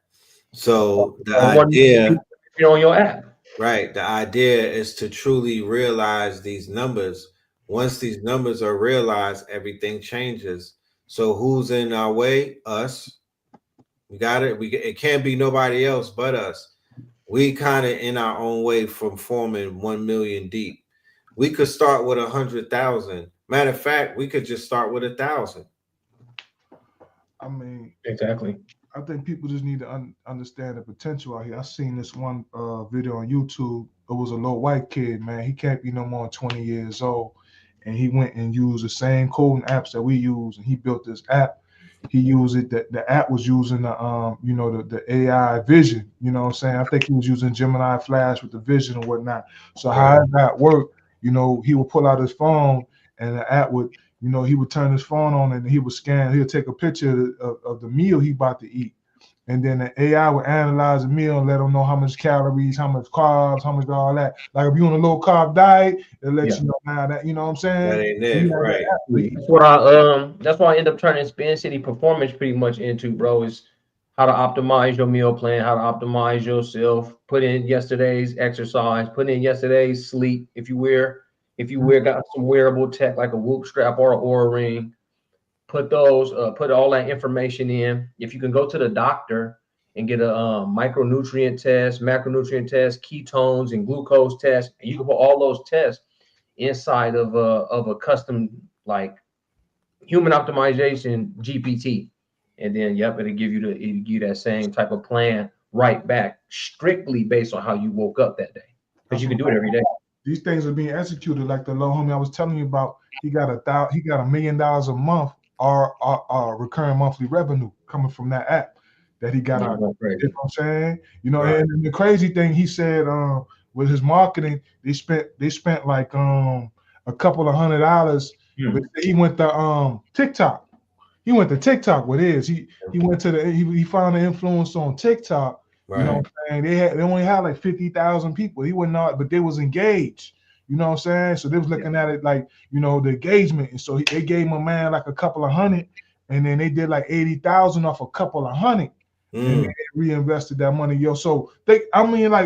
So the idea on your app. Right. The idea is to truly realize these numbers. Once these numbers are realized, everything changes. So who's in our way? Us. We got it. It can't be nobody else but us. We kind of in our own way from forming 1 million deep. We could start with 100,000. Matter of fact, we could just start with 1,000. I mean, exactly. I think people just need to understand the potential out here. I seen this one video on YouTube. It was a little white kid, man. He can't be no more than 20 years old. And he went and used the same coding apps that we use. And he built this app. He used it. The app was using the AI vision. You know what I'm saying? I think he was using Gemini Flash with the vision and whatnot. So how that worked, you know, he would pull out his phone and the app would, you know, he would turn his phone on and he would scan. He'll take a picture of the meal he about to eat. And then the AI would analyze the meal and let him know how much calories, how much carbs, how much all that. Like if you're on a low carb diet, it lets you know now that, you know what I'm saying? That ain't it, right? That's what I end up turning Spin City Performance pretty much into, bro, is how to optimize your meal plan, how to optimize yourself, put in yesterday's exercise, put in yesterday's sleep. If you got some wearable tech like a Whoop strap or an Oura ring, put all that information in. If you can go to the doctor and get a micronutrient test, macronutrient test, ketones and glucose test, and you can put all those tests inside of a custom like human optimization GPT, and then it'll give you that same type of plan right back, strictly based on how you woke up that day, because you can do it every day. These things are being executed like the little homie I was telling you about. He got $1 million a month or recurring monthly revenue coming from that app that he got out. You know what I'm saying? You know, and the crazy thing he said, with his marketing, they spent like a couple of $100. But he went to TikTok. He went to TikTok with his. He went to he found an influence on TikTok. Right. You know what I'm saying? They only had like 50,000 people. He went out, but they was engaged. You know what I'm saying? So they was looking at it like, you know, the engagement. And so they gave him a man like a couple of $100, and then they did like 80,000 off a couple of $100. And they reinvested that money, yo. So like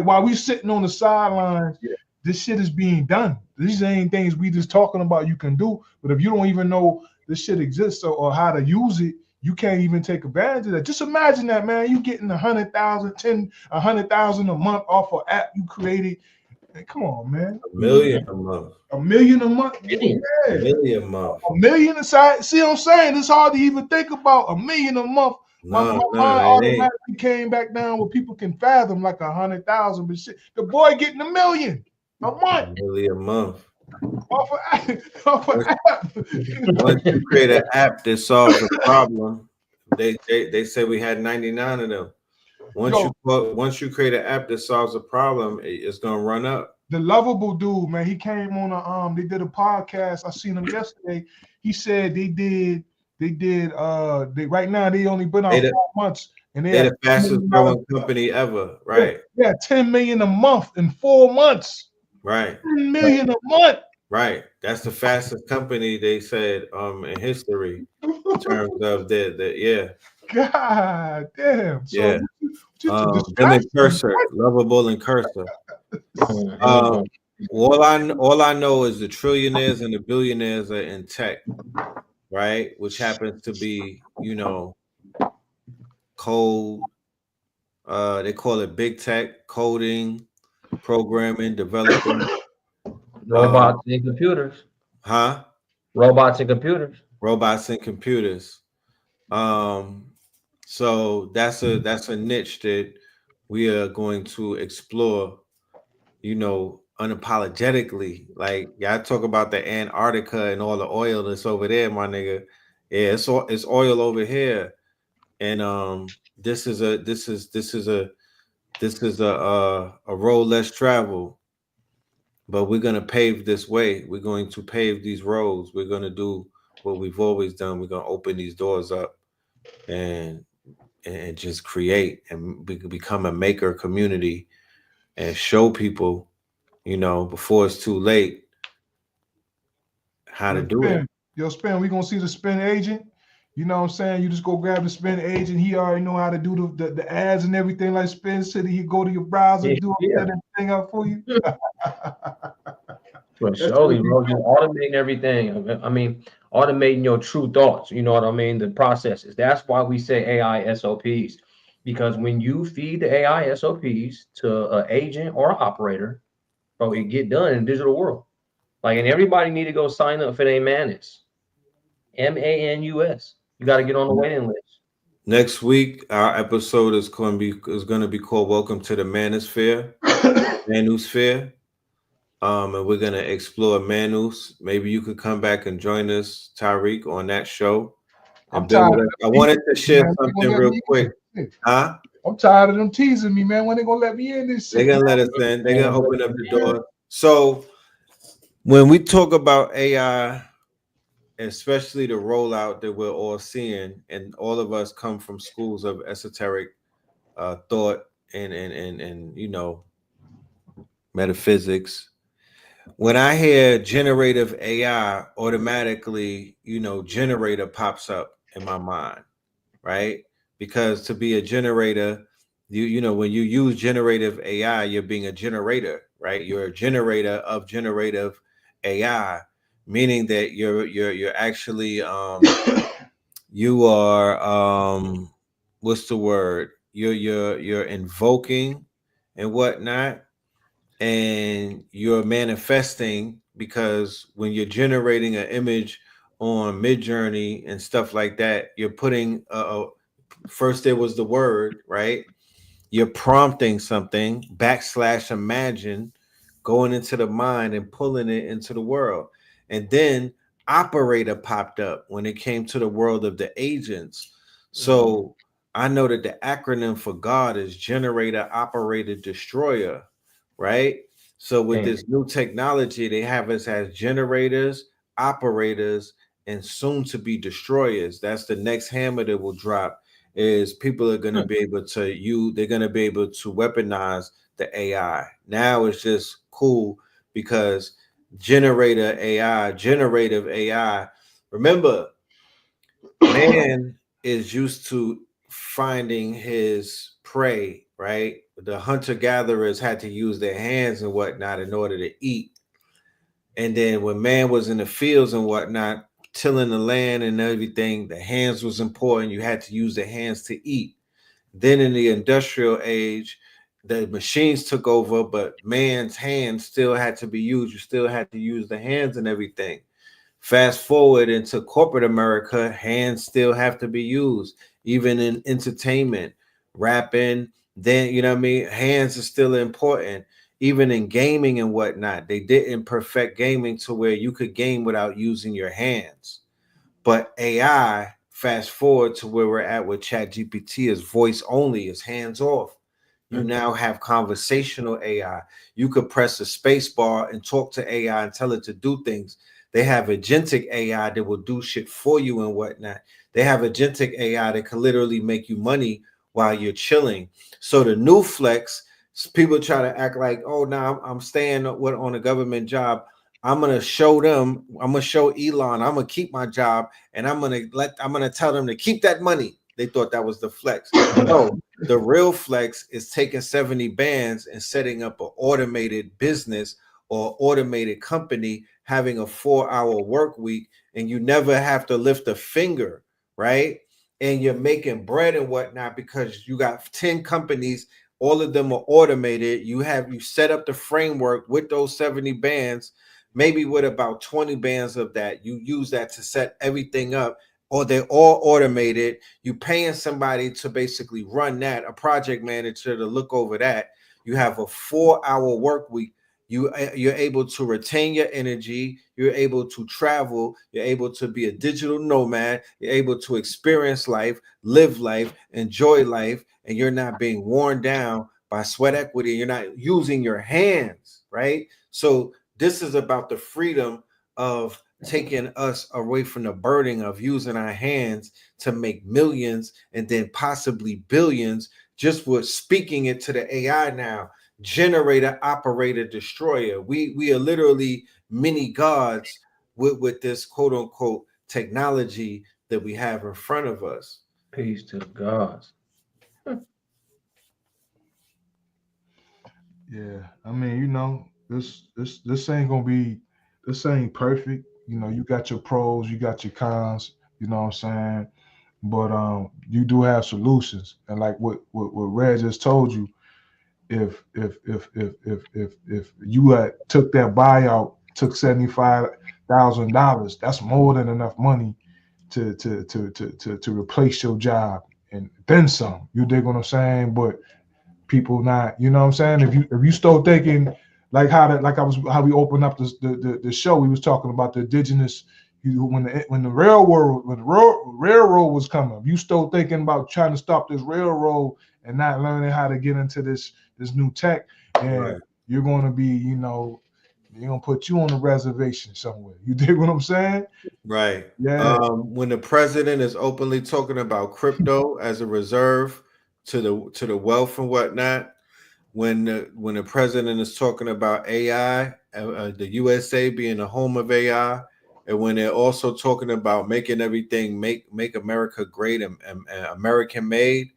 while we sitting on the sidelines, this shit is being done. These ain't things we just talking about you can do. But if you don't even know this shit exists or how to use it, you can't even take advantage of that. Just imagine that, man. You getting 100,000 a month off an app you created. Hey, come on, man. $1 million a month. $1 million a month. Million. Yeah. $1 million a month. $1 million aside. See what I'm saying? It's hard to even think about $1 million a month. My mind automatically came back down where people can fathom like 100,000, but shit, the boy getting $1 million a month. $1 million a month. Off of app. Once you create an app that solves a problem, they say we had 99 of them. Once you create an app that solves a problem, it's gonna run up. The lovable dude, man, he came on they did a podcast. I seen him yesterday. He said they right now they only been out 4 months and they're the fastest growing company ever, right? Yeah, 10 million a month in 4 months. Right. 10 million a month. Right. That's the fastest company they said in history in terms of the God damn. So yeah. Them and Cursor, Lovable and Cursor. All I know is the trillionaires and the billionaires are in tech, right? Which happens to be, code. They call it big tech, coding, programming, developing. Robots and computers. Huh? Robots and computers. Robots and computers. So that's a niche that we are going to explore, unapologetically. Like y'all talk about the Antarctica and all the oil that's over there, my nigga. Yeah, it's oil over here. And this is a road less traveled. But we're gonna pave this way. We're going to pave these roads. We're gonna do what we've always done. We're gonna open these doors up and just create and become a maker community and show people, before it's too late, how to do it. Yo, Spin, we gonna see the Spin agent. You know what I'm saying? You just go grab the Spin agent. He already know how to do the ads and everything like Spin City. He go to your browser and do everything up for you. Surely, bro, just automating everything. I mean, automating your true thoughts. You know what I mean? The processes. That's why we say AI SOPs, because when you feed the AI SOPs to an agent or an operator, bro, it get done in the digital world. Like, and everybody need to go sign up for their Manus. MANUS. You got to get on the waiting list. Next week, our episode is going to be called "Welcome to the Manosphere." Manosphere. And we're going to explore Manus. Maybe you could come back and join us, Tariq, on that show. I wanted to share something real quick. Huh? I'm tired of them teasing me, man. When they gonna let me in this shit? They're gonna let us in. They're gonna open up the door. So when we talk about AI, especially the rollout that we're all seeing, and all of us come from schools of esoteric thought and metaphysics. When I hear generative AI, automatically, generator pops up in my mind, right? Because to be a generator, when you use generative AI, you're being a generator, right? You're a generator of generative AI, meaning that you're actually you are what's the word? You're invoking and whatnot, and you're manifesting, because when you're generating an image on Midjourney and stuff like that, you're putting first there was the word, right? You're prompting something, /imagine, going into the mind and pulling it into the world. And then operator popped up when it came to the world of the agents. So I know that the acronym for God is generator, operator, destroyer, right? So with this new technology, they have us as generators, operators, and soon to be destroyers. That's the next hammer that will drop. Is people are going to be able to they're going to be able to weaponize the AI. Now it's just cool because generative AI. Remember, man is used to finding his prey, right? The hunter-gatherers had to use their hands and whatnot in order to eat. And then when man was in the fields and whatnot, tilling the land and everything, the hands was important. You had to use the hands to eat. Then in the industrial age, the machines took over, but man's hands still had to be used. You still had to use the hands and everything. Fast forward into corporate America, hands still have to be used, even in entertainment, rapping. Then, you know what I mean? Hands are still important. Even in gaming and whatnot, they didn't perfect gaming to where you could game without using your hands. But AI, fast forward to where we're at with ChatGPT, is voice only, is hands off. You now have conversational AI. You could press a space bar and talk to AI and tell it to do things. They have agentic AI that will do shit for you and whatnot. They have agentic AI that can literally make you money while you're chilling. So the new flex, people try to act like, oh, now I'm staying on a government job. I'm gonna show them. I'm gonna show Elon. I'm gonna keep my job, and I'm gonna tell them to keep that money. They thought that was the flex. No, the real flex is taking 70 bands and setting up an automated business or automated company, having a 4-hour work week, and you never have to lift a finger, right? And you're making bread and whatnot because you got 10 companies, all of them are automated. You set up the framework with those 70 bands, maybe with about 20 bands of that. You use that to set everything up, or they're all automated. You paying somebody to basically run that, a project manager to look over that. You have a 4-hour work week. You're able to retain your energy. You're able to travel. You're able to be a digital nomad. You're able to experience life, live life, enjoy life, and you're not being worn down by sweat equity. You're not using your hands, right? So this is about the freedom of taking us away from the burden of using our hands to make millions and then possibly billions, just with speaking it to the AI now. Generator, operator, destroyer. We are literally mini gods with this quote unquote technology that we have in front of us. Peace to the gods. Yeah, I mean, you know, this ain't gonna be, this ain't perfect. You know, you got your pros, you got your cons. You know what I'm saying? But you do have solutions, and like what Red just told you. If you had took that buyout, took $75,000, that's more than enough money to replace your job and then some. You dig what I'm saying? But people not, you know what I'm saying? If you start thinking like how we opened up the show, we was talking about the indigenous. When the railroad was coming, you still thinking about trying to stop this railroad and not learning how to get into this new tech, and right. You're going to be, you know, they're going to put you on a reservation somewhere. You dig what I'm saying? Right. Yeah. When the president is openly talking about crypto as a reserve to the wealth and whatnot, when the president is talking about AI, the USA being the home of AI, and when they're also talking about making everything make America great and American made,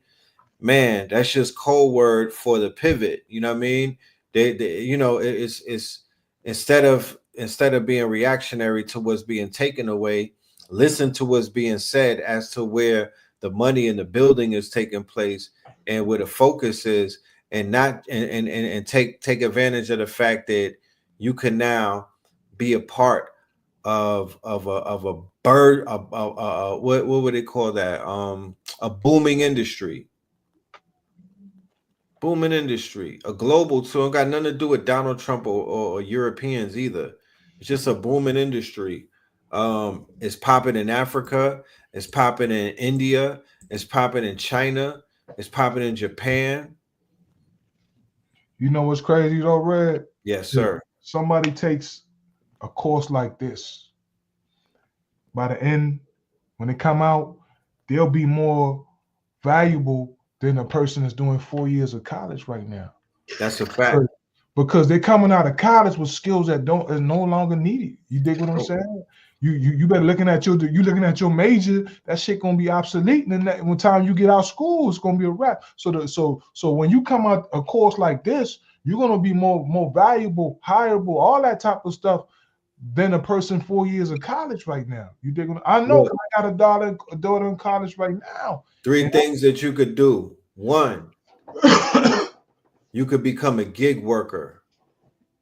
man, that's just code word for the pivot. You know what I mean? They you know, it's instead of being reactionary to what's being taken away, listen to what's being said as to where the money and the building is taking place and where the focus is, and not and take advantage of the fact that you can now be a part of a bird, what would they call that? A booming industry. Booming industry, a global tool. Got nothing to do with Donald Trump or Europeans either. It's just a booming industry. It's popping in Africa. It's popping in India. It's popping in China. It's popping in Japan. You know what's crazy though, Red? Yes, sir. If somebody takes a course like this, by the end, when they come out, they'll be more valuable than a person that's doing 4 years of college right now. That's a fact. Because they're coming out of college with skills that is no longer needed. You dig what I'm saying? You better looking at your major, that shit gonna be obsolete. And then when time you get out of school, it's gonna be a wrap. So when you come out a course like this, you're gonna be more valuable, hireable, all that type of stuff than a person 4 years of college right now. You dig what I know? Look. I got a daughter in college right now. 3 things that you could do. 1, you could become a gig worker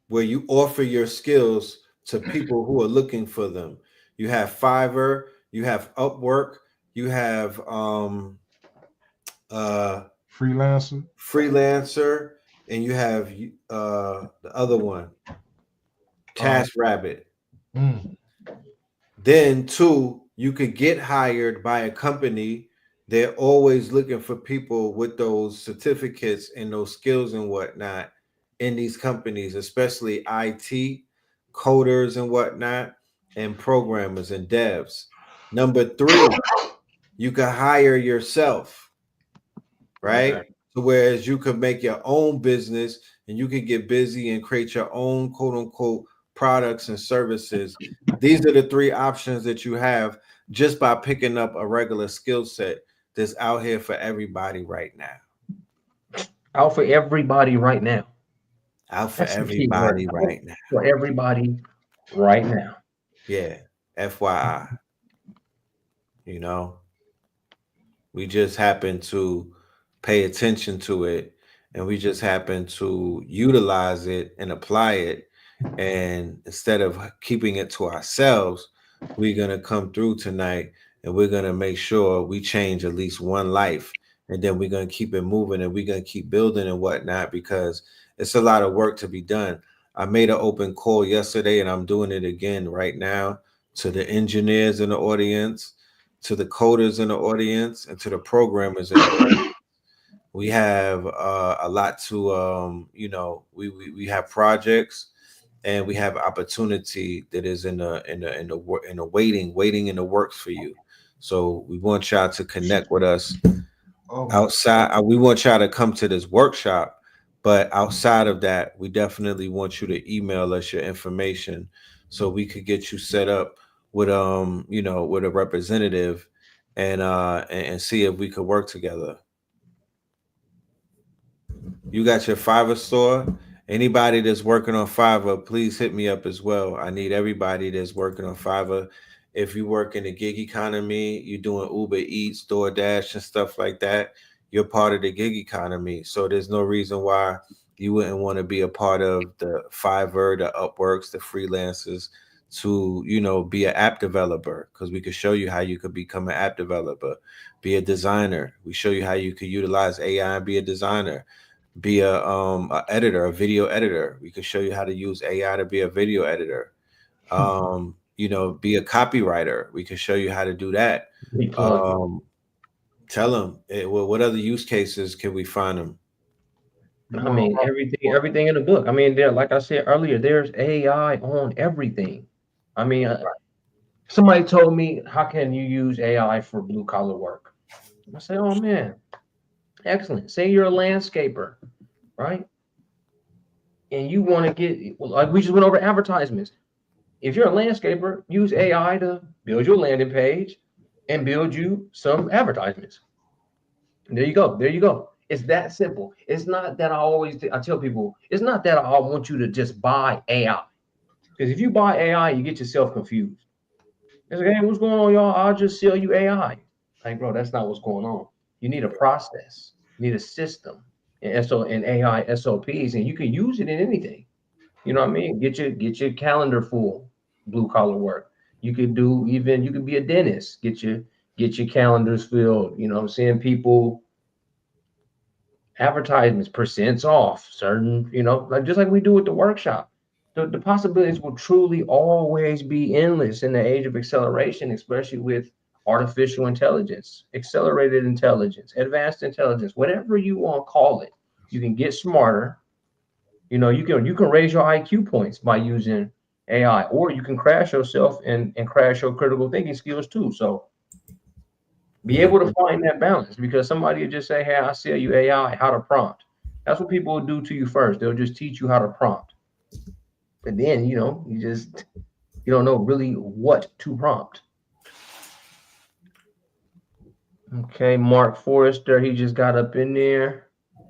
where you offer your skills to people who are looking for them. You have Fiverr, you have Upwork, you have freelancer, and you have the other one, TaskRabbit. Then 2, you could get hired by a company. They're always looking for people with those certificates and those skills and whatnot in these companies, especially IT, coders and whatnot, and programmers and devs. Number 3, you can hire yourself, right? Okay. So whereas you could make your own business and you could get busy and create your own quote unquote products and services. These are the 3 options that you have just by picking up a regular skill set that's out here for everybody right now. Out for everybody right now. Out for That's the key everybody word. right now. For everybody right now. Yeah. FYI. You know, we just happen to pay attention to it, and we just happen to utilize it and apply it. And instead of keeping it to ourselves, we're going to come through tonight and we're going to make sure we change at least one life. And then we're going to keep it moving and we're going to keep building and whatnot, because it's a lot of work to be done. I made an open call yesterday and I'm doing it again right now to the engineers in the audience, to the coders in the audience, and to the programmers in the audience. We have a lot to, we have projects and we have opportunity that is in the waiting in the works for you. So we want y'all to connect with us outside. We want y'all to come to this workshop, but outside of that, we definitely want you to email us your information so we could get you set up with with a representative and see if we could work together. You got your Fiverr store. Anybody that's working on Fiverr, please hit me up as well. I need everybody that's working on Fiverr. If you work in the gig economy, you're doing Uber Eats, DoorDash, and stuff like that, you're part of the gig economy. So there's no reason why you wouldn't want to be a part of the Fiverr, the Upworks, the freelancers, to, be an app developer, because we could show you how you could become an app developer, be a designer. We show you how you could utilize AI and be a designer. Be a editor, a video editor. We could show you how to use AI to be a video editor. Be a copywriter. We could show you how to do that. Tell them what other use cases can we find them? I mean, everything in the book. I mean, like I said earlier, there's AI on everything. I mean, somebody told me, how can you use AI for blue collar work? I said, oh man, excellent. Say you're a landscaper, right? And you want to get, like we just went over advertisements. If you're a landscaper, use AI to build your landing page and build you some advertisements. And there you go. There you go. It's that simple. It's not that I tell people, it's not that I want you to just buy AI. Because if you buy AI, you get yourself confused. It's like, hey, what's going on, y'all? I'll just sell you AI. Like, bro, that's not what's going on. You need a process. You need a system and AI SOPs, and you can use it in anything. You know what I mean? Get your calendar full, blue collar work. You could be a dentist. Get your calendars filled. You know what I'm saying? People, advertisements, percents off, certain, just like we do with the workshop. The possibilities will truly always be endless in the age of acceleration, especially with artificial intelligence, accelerated intelligence, advanced intelligence, whatever you want to call it. You can get smarter. You can raise your IQ points by using AI, or you can crash yourself and crash your critical thinking skills too. So be able to find that balance, because somebody will just say, hey, I sell you AI, how to prompt. That's what people will do to you first. They'll just teach you how to prompt. But then, you don't know really what to prompt. Okay, Mark Forrester, he just got up in there.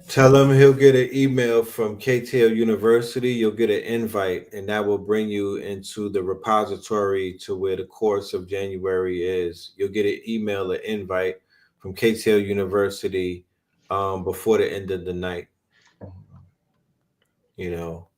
Tell him he'll get an email from KTL University. You'll get an invite, and that will bring you into the repository to where the course of January is. You'll get an email, an invite from KTL University before the end of the night. You know,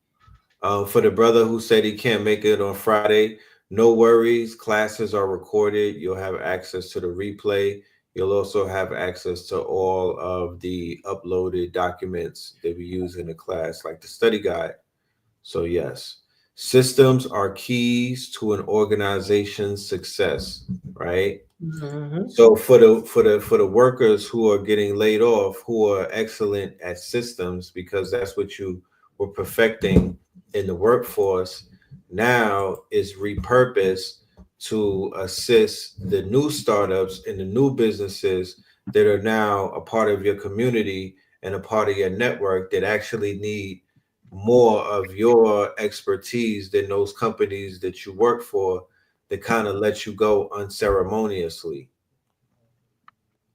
for the brother who said he can't make it on Friday, no worries. Classes are recorded. You'll have access to the replay. You'll also have access to all of the uploaded documents that we use in the class, like the study guide. So yes, systems are keys to an organization's success, right? Mm-hmm. So for the workers who are getting laid off, who are excellent at systems, because that's what you were perfecting in the workforce, now is repurposed to assist the new startups and the new businesses that are now a part of your community and a part of your network that actually need more of your expertise than those companies that you work for that kind of let you go unceremoniously.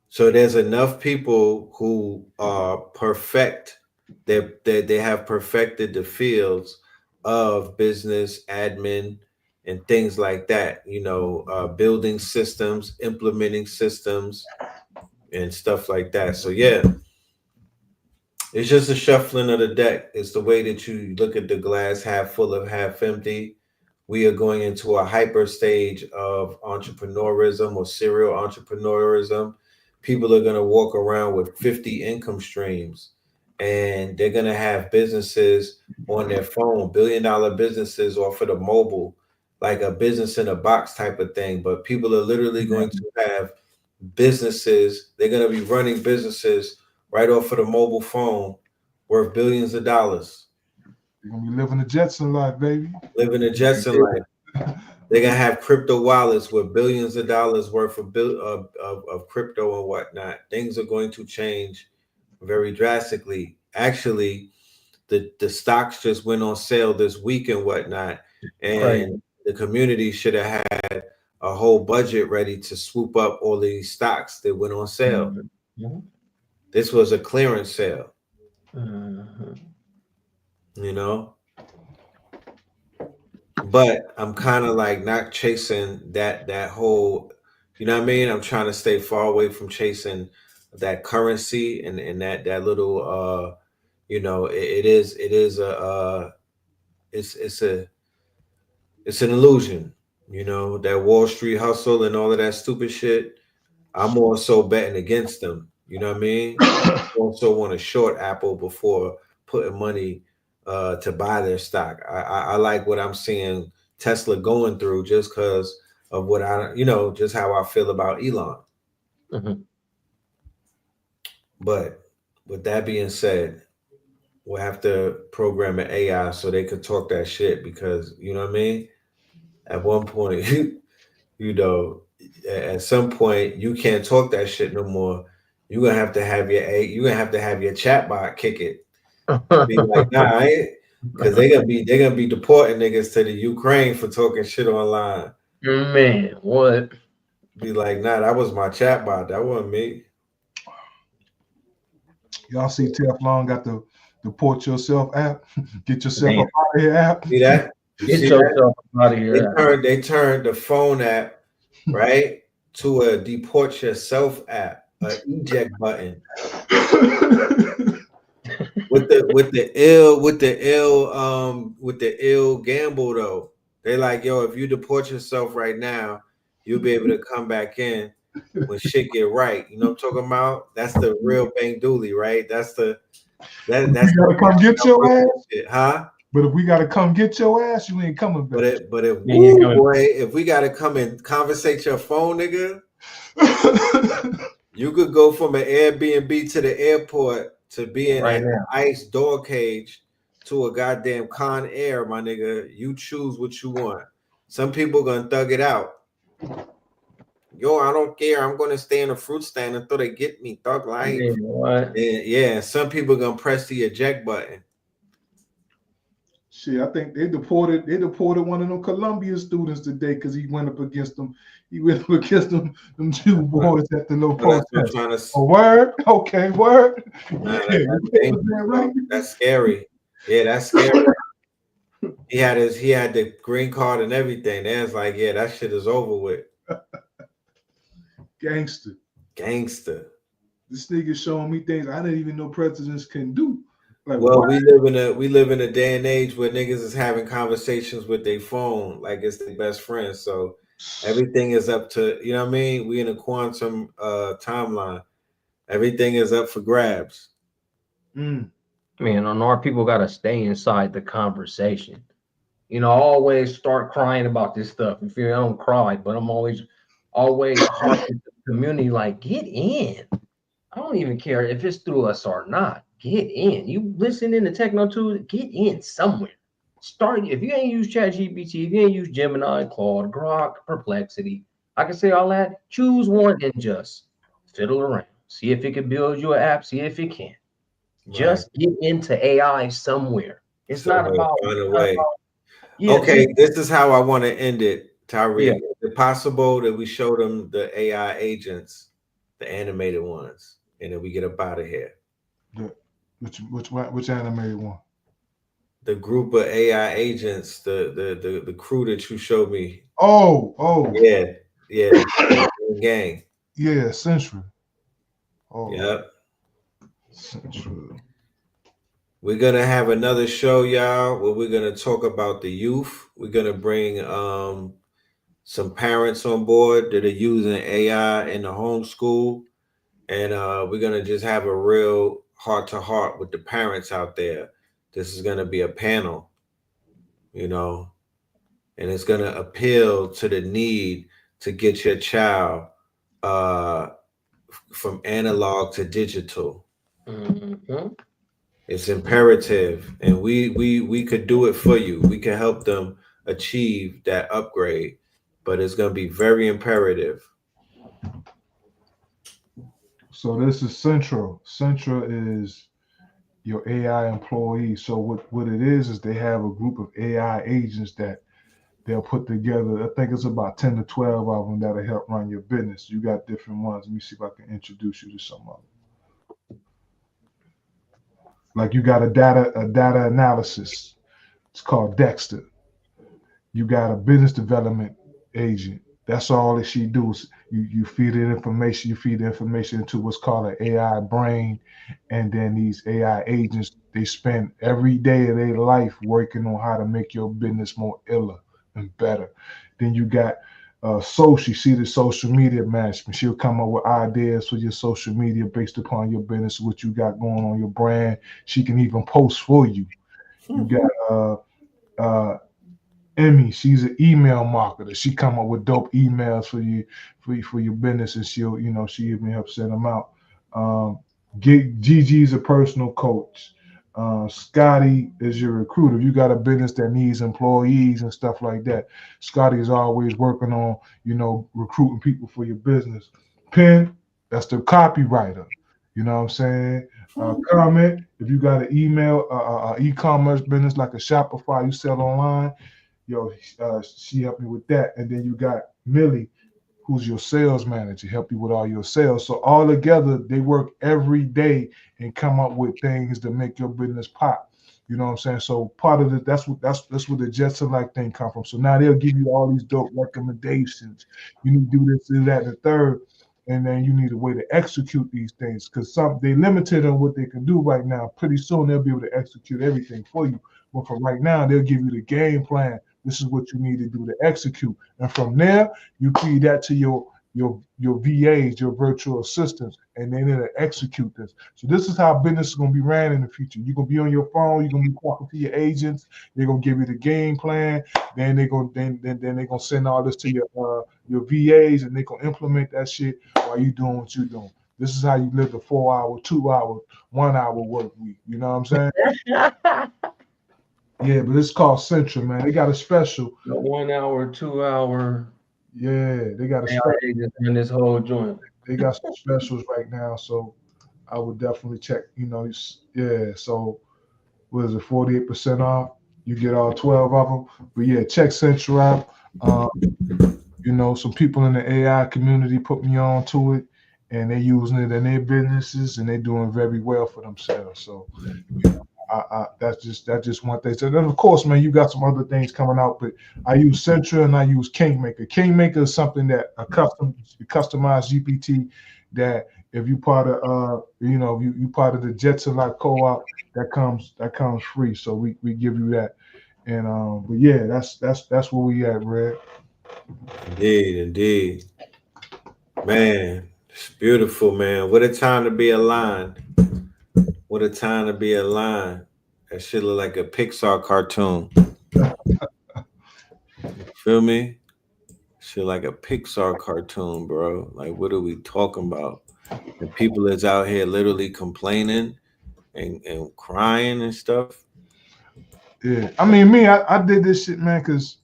So there's enough people who are perfect, they have perfected the fields of business, admin, and things like that, you know, building systems, implementing systems, and stuff like that. So yeah, it's just a shuffling of the deck. It's the way that you look at the glass half full of half empty. We are going into a hyper stage of entrepreneurism or serial entrepreneurism. People are going to walk around with 50 income streams, and they're going to have businesses on their phone, $1 billion businesses off of the mobile, like a business in a box type of thing. But people are literally going to have businesses. They're going to be running businesses right off of the mobile phone worth billions of dollars. You're gonna be living the Jetson life, baby. Living the Jetson life. They're gonna have crypto wallets with billions of dollars worth of crypto and whatnot. Things are going to change very drastically. Actually, the stocks just went on sale this week and whatnot, and the community should have had a whole budget ready to swoop up all these stocks that went on sale. Mm-hmm. This was a clearance sale. Mm-hmm. You know, but I'm kind of like not chasing that whole, you know what I mean? I'm trying to stay far away from chasing that currency and that little you know, it's an illusion, you know, that Wall Street hustle and all of that stupid shit. I'm also betting against them, you know what I mean? I also want to short Apple before putting money to buy their stock. I like what I'm seeing Tesla going through just because of what just how I feel about Elon. Mm-hmm. But with that being said, we'll have to program an AI so they could talk that shit because, you know what I mean? At one point, you know, at some point you can't talk that shit no more. You're gonna have to have your chatbot kick it. Be like, nah, because they're gonna be deporting niggas to the Ukraine for talking shit online. Man, what? Be like, nah, that was my chatbot. That wasn't me. Y'all see Teflon got the Deport Yourself app? Get yourself up out of here app. See that? Get yourself out of here. They turned the phone app right to a Deport Yourself app, an eject button. with the ill gamble though. They like, yo, if you deport yourself right now, you'll be able to come back in when shit get right. You know what I'm talking about? That's the real Bang Dooley, right? That's you gotta come get your ass, shit, huh? But if we gotta come get your ass, you ain't coming back. But if we gotta come and conversate your phone, nigga, you could go from an Airbnb to the airport to being in an ice dog cage to a goddamn Con Air, my nigga. You choose what you want. Some people gonna thug it out. Yo, I don't care. I'm gonna stay in a fruit stand until they get me. Thug life. What? Yeah. Some people gonna press the eject button. Shit, I think they deported one of them Columbia students today because he went up against them. He went up against them Jew boys at the little Well, that's what I'm protest. trying to. A word? Okay, word. Nah, Yeah, that's dangerous. That's scary. Yeah, that's scary. He had the green card and everything. That's like, yeah, that shit is over with. Gangster. This nigga showing me things I didn't even know presidents can do. Like, well, what? we live in a day and age where niggas is having conversations with their phone like it's their best friend. So everything is up to, you know what I mean? We in a quantum timeline. Everything is up for grabs. Man, on our people gotta stay inside the conversation. You know, I always start crying about this stuff. You feel me? I don't cry, but I'm always talking to the community like, get in. I don't even care if it's through us or not. Get in. You listening to Techno Tuesday, get in somewhere. Start. If you ain't use ChatGPT, if you ain't use Gemini, Claude, Grok, Perplexity, I can say all that. Choose one and just fiddle around. See if it can build you an app. See if it can. Just get into AI somewhere. It's not about. Yeah, okay, this is how I want to end it, Tyreek. Yeah. Is it possible that we show them the AI agents, the animated ones, and then we get up out of here? Which animated one? The group of AI agents, the crew that you showed me. Oh. Yeah, gang. Yeah, Central. Oh. Yep. Central. We're gonna have another show, y'all, where we're gonna talk about the youth. We're gonna bring some parents on board that are using AI in the homeschool, and we're gonna just have a real heart-to-heart with the parents out there. This is gonna be a panel, you know, and it's gonna appeal to the need to get your child from analog to digital. Mm-hmm. It's imperative, and we could do it for you. We can help them achieve that upgrade, but it's going to be very imperative. So this is Central. Central is your AI employee. So what it is they have a group of AI agents that they'll put together. I think it's about 10 to 12 of them that'll help run your business. You got different ones. Let me see if I can introduce you to some of them. Like you got a data analysis. It's called Dexter. You got a business development agent. That's all that she does. You feed it information. You feed the information into what's called an AI brain, and then these AI agents, they spend every day of their life working on how to make your business more iller and better. Then you got social. See the social media management. She'll come up with ideas for your social media based upon your business, what you got going on your brand. She can even post for you. You got Emmy. She's an email marketer. She come up with dope emails for you for your business, and she even helps send them out. Gigi's a personal coach. Scotty is your recruiter. If you got a business that needs employees and stuff like that, Scotty is always working on, recruiting people for your business. Penn, that's the copywriter. You know what I'm saying? Comment, if you got an email, e-commerce business like a Shopify, you sell online, she helped me with that. And then you got Millie, who's your sales manager, help you with all your sales. So all together, they work every day and come up with things to make your business pop. You know what I'm saying? So part of it, that's what the Jet Select thing come from. So now they'll give you all these dope recommendations. You need to do this, do that, and the third, and then you need a way to execute these things because they limited on what they can do right now. Pretty soon they'll be able to execute everything for you. But for right now, they'll give you the game plan. This is what you need to do to execute. And from there, you feed that to your VAs, your virtual assistants, and then it'll execute this. So this is how business is going to be ran in the future. You're going to be on your phone. You're going to be talking to your agents. They're going to give you the game plan. Then they're going to send all this to your VAs, and they're going to implement that shit while you doing what you're doing. This is how you live the 4-hour, 2-hour, 1-hour work week. You know what I'm saying? Yeah, but it's called Central, man. They got a special. 1 hour, 2 hour. Yeah, they got a special in this whole joint. They got some specials right now, so I would definitely check. So what is it, 48% off? you get all 12 of them. But yeah, check Central out. You know, some people in the AI community put me on to it, and they're using it in their businesses, and they're doing very well for themselves. So, you know, that's just one thing. So then, of course, man, you got some other things coming out, but I use Central and I use Kingmaker. Kingmaker is something that a customized GPT that if you part of you know, you part of the Jetson Life co-op, that comes free. So we give you that. And but yeah, that's where we at, Red. Indeed. Man, it's beautiful, man. What a time to be aligned. What a time to be aligned. That shit look like a Pixar cartoon. Feel me? Shit like a Pixar cartoon, bro. Like, what are we talking about? And people is out here literally complaining and crying and stuff. Yeah, I mean, me, I did this shit, man, because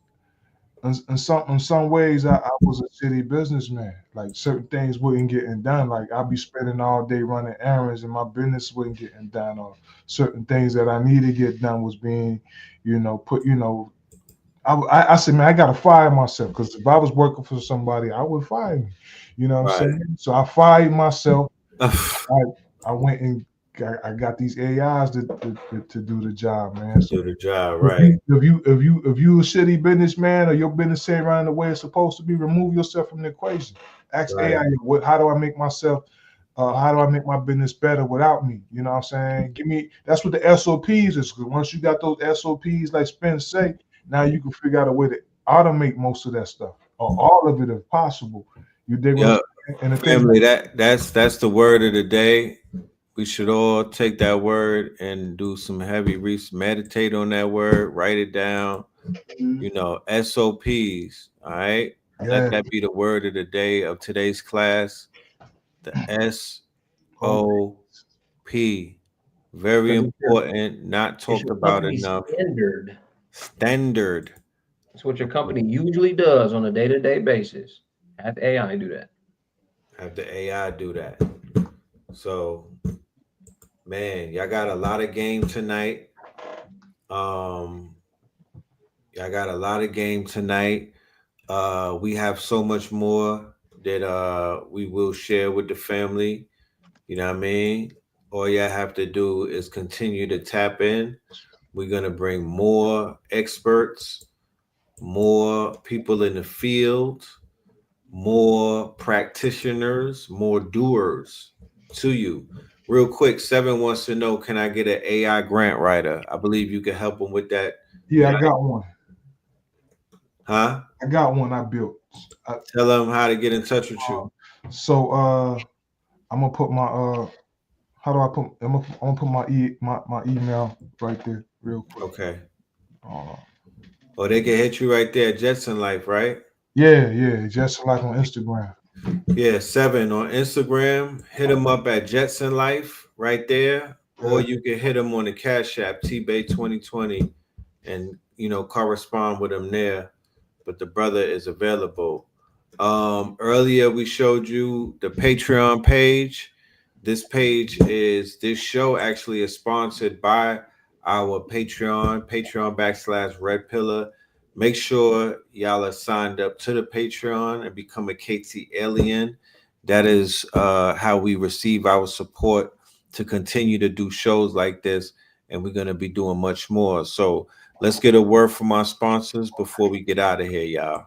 in some ways I was a shitty businessman. Like certain things wasn't getting done. Like I'd be spending all day running errands and my business wasn't getting done, or certain things that I needed to get done was being, you know, put, you know, I said, man, I gotta fire myself, because if I was working for somebody, I would fire me. You know what I'm saying? So I fired myself. I went and I got these AIs to do the job, man. So do the job, right? If you a shitty businessman or your business ain't running the way it's supposed to be, remove yourself from the equation. Ask AI, how do I make myself? How do I make my business better without me? You know what I'm saying? That's what the SOPs is. Because once you got those SOPs, like Spence say, now you can figure out a way to automate most of that stuff, or all of it if possible. You dig? Yeah. And family, that's the word of the day. We should all take that word and do some heavy research, meditate on that word, write it down. You know, SOPs. All right. Yeah. Let that be the word of the day of today's class. The SOP. Very important, not talked about enough. Standard. That's what your company usually does on a day-to-day basis. Have the AI do that. Have the AI do that. So, man, y'all got a lot of game tonight. We have so much more that we will share with the family. You know what I mean? All y'all have to do is continue to tap in. We're going to bring more experts, more people in the field, more practitioners, more doers to you. Real quick, 7 wants to know, can I get an AI grant writer? I believe you can help them with that. Yeah, I got one. Huh? I got one I built. Tell them how to get in touch with you. So I'm gonna put my I'm gonna put my email right there real quick. Okay. Or they can hit you right there, Jetson Life, right? Yeah, Jetson Life on Instagram. Yeah, 7 on Instagram. Hit them up at Jetson Life right there, or you can hit them on the Cash App TBay 2020, and correspond with them there. But the brother is available. Earlier we showed you the Patreon page. This show actually is sponsored by our Patreon / Red Pillar. Make sure y'all are signed up to the Patreon and become a KT Alien. That is how we receive our support to continue to do shows like this. And we're going to be doing much more. So let's get a word from our sponsors before we get out of here, y'all.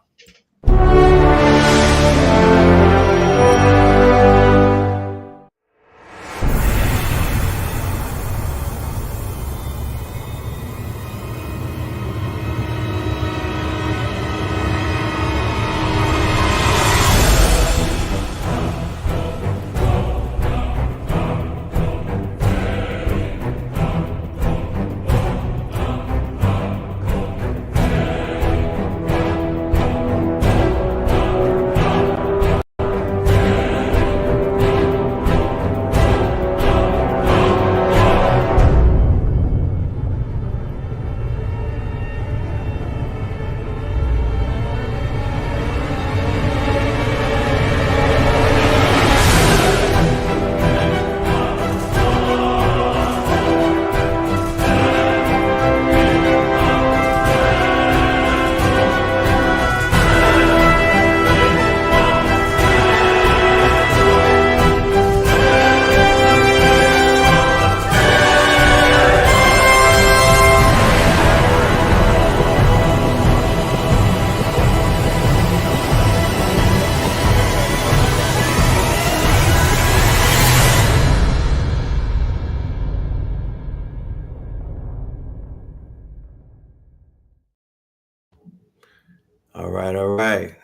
All right, all right.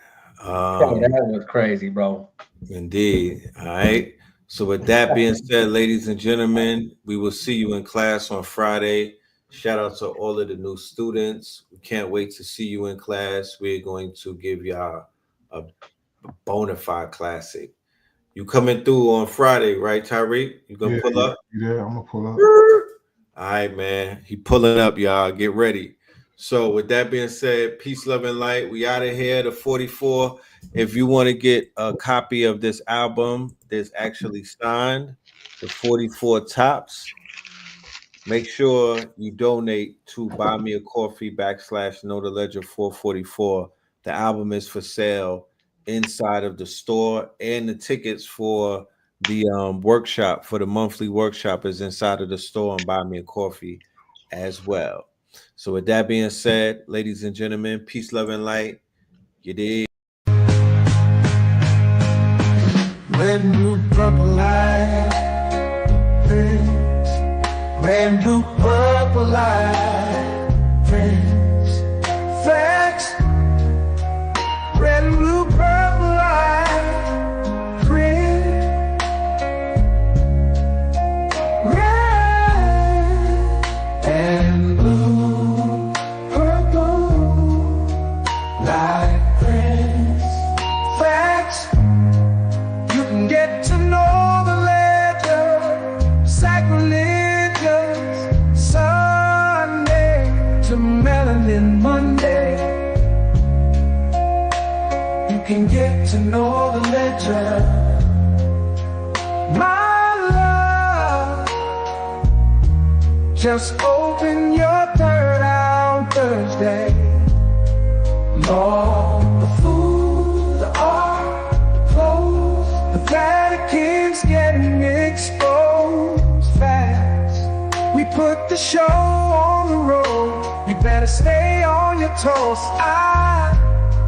Bro, that was crazy, bro. Indeed. All right. So with that being said, ladies and gentlemen, we will see you in class on Friday. Shout out to all of the new students. We can't wait to see you in class. We're going to give y'all a bona fide classic. You coming through on Friday, right, Tyreek? You gonna pull up? Yeah, I'm gonna pull up. All right, man. He pulling up, y'all. Get ready. So with that being said, peace, love, and light. We out of here. The 44. If you want to get a copy of this album, there's actually signed the 44 Tops. Make sure you donate to Buy Me a Coffee /Know the Ledger 444. The album is for sale inside of the store, and the tickets for the workshop, for the monthly workshop, is inside of the store and Buy Me a Coffee as well. So with that being said, ladies and gentlemen, peace, love, and light. You did. Red, blue, purple light, friends. Red, blue, purple light, friends. Facts. Red, blue, purple light, friends. Red and blue, purple light, friends. Facts. You can get to know the ledger, sacrilegious Sunday to melanin Monday. You can get to know the ledger, my love. Just open your third on Thursday. Lord, the food, the art, the clothes, the Vatican's getting exposed fast. We put the show on the road. You better stay on your toes. I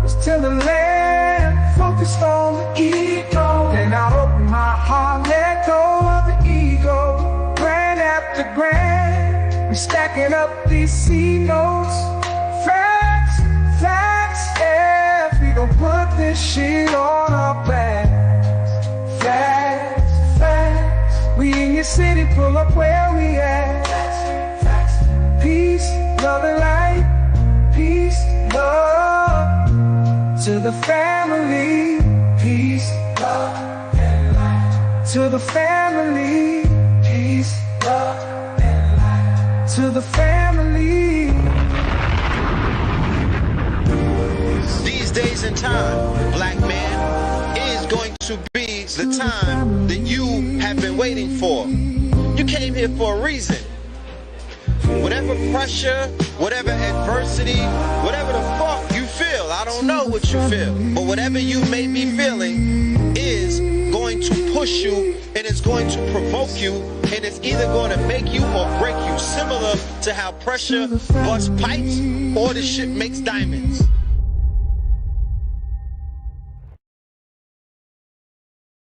was till the land focused on the ego. Then I open my heart, let go of the ego. Grand after grand, we stacking up these C notes. Facts, facts, yeah. We gon' put this shit on our backs. Facts, facts. We in your city, pull up where we at. Facts, facts. Peace, love and light. Peace, love to the family. Peace, love and light. To the family. Peace, love and light. To the family. These days and time, black man, is going to be the time that you have been waiting for. You came here for a reason. Whatever pressure, whatever adversity, whatever the fuck you feel, I don't know what you feel, but whatever you may be feeling is going to push you, and it's going to provoke you, and it's either going to make you or break you, similar to how pressure busts pipes or the shit makes diamonds.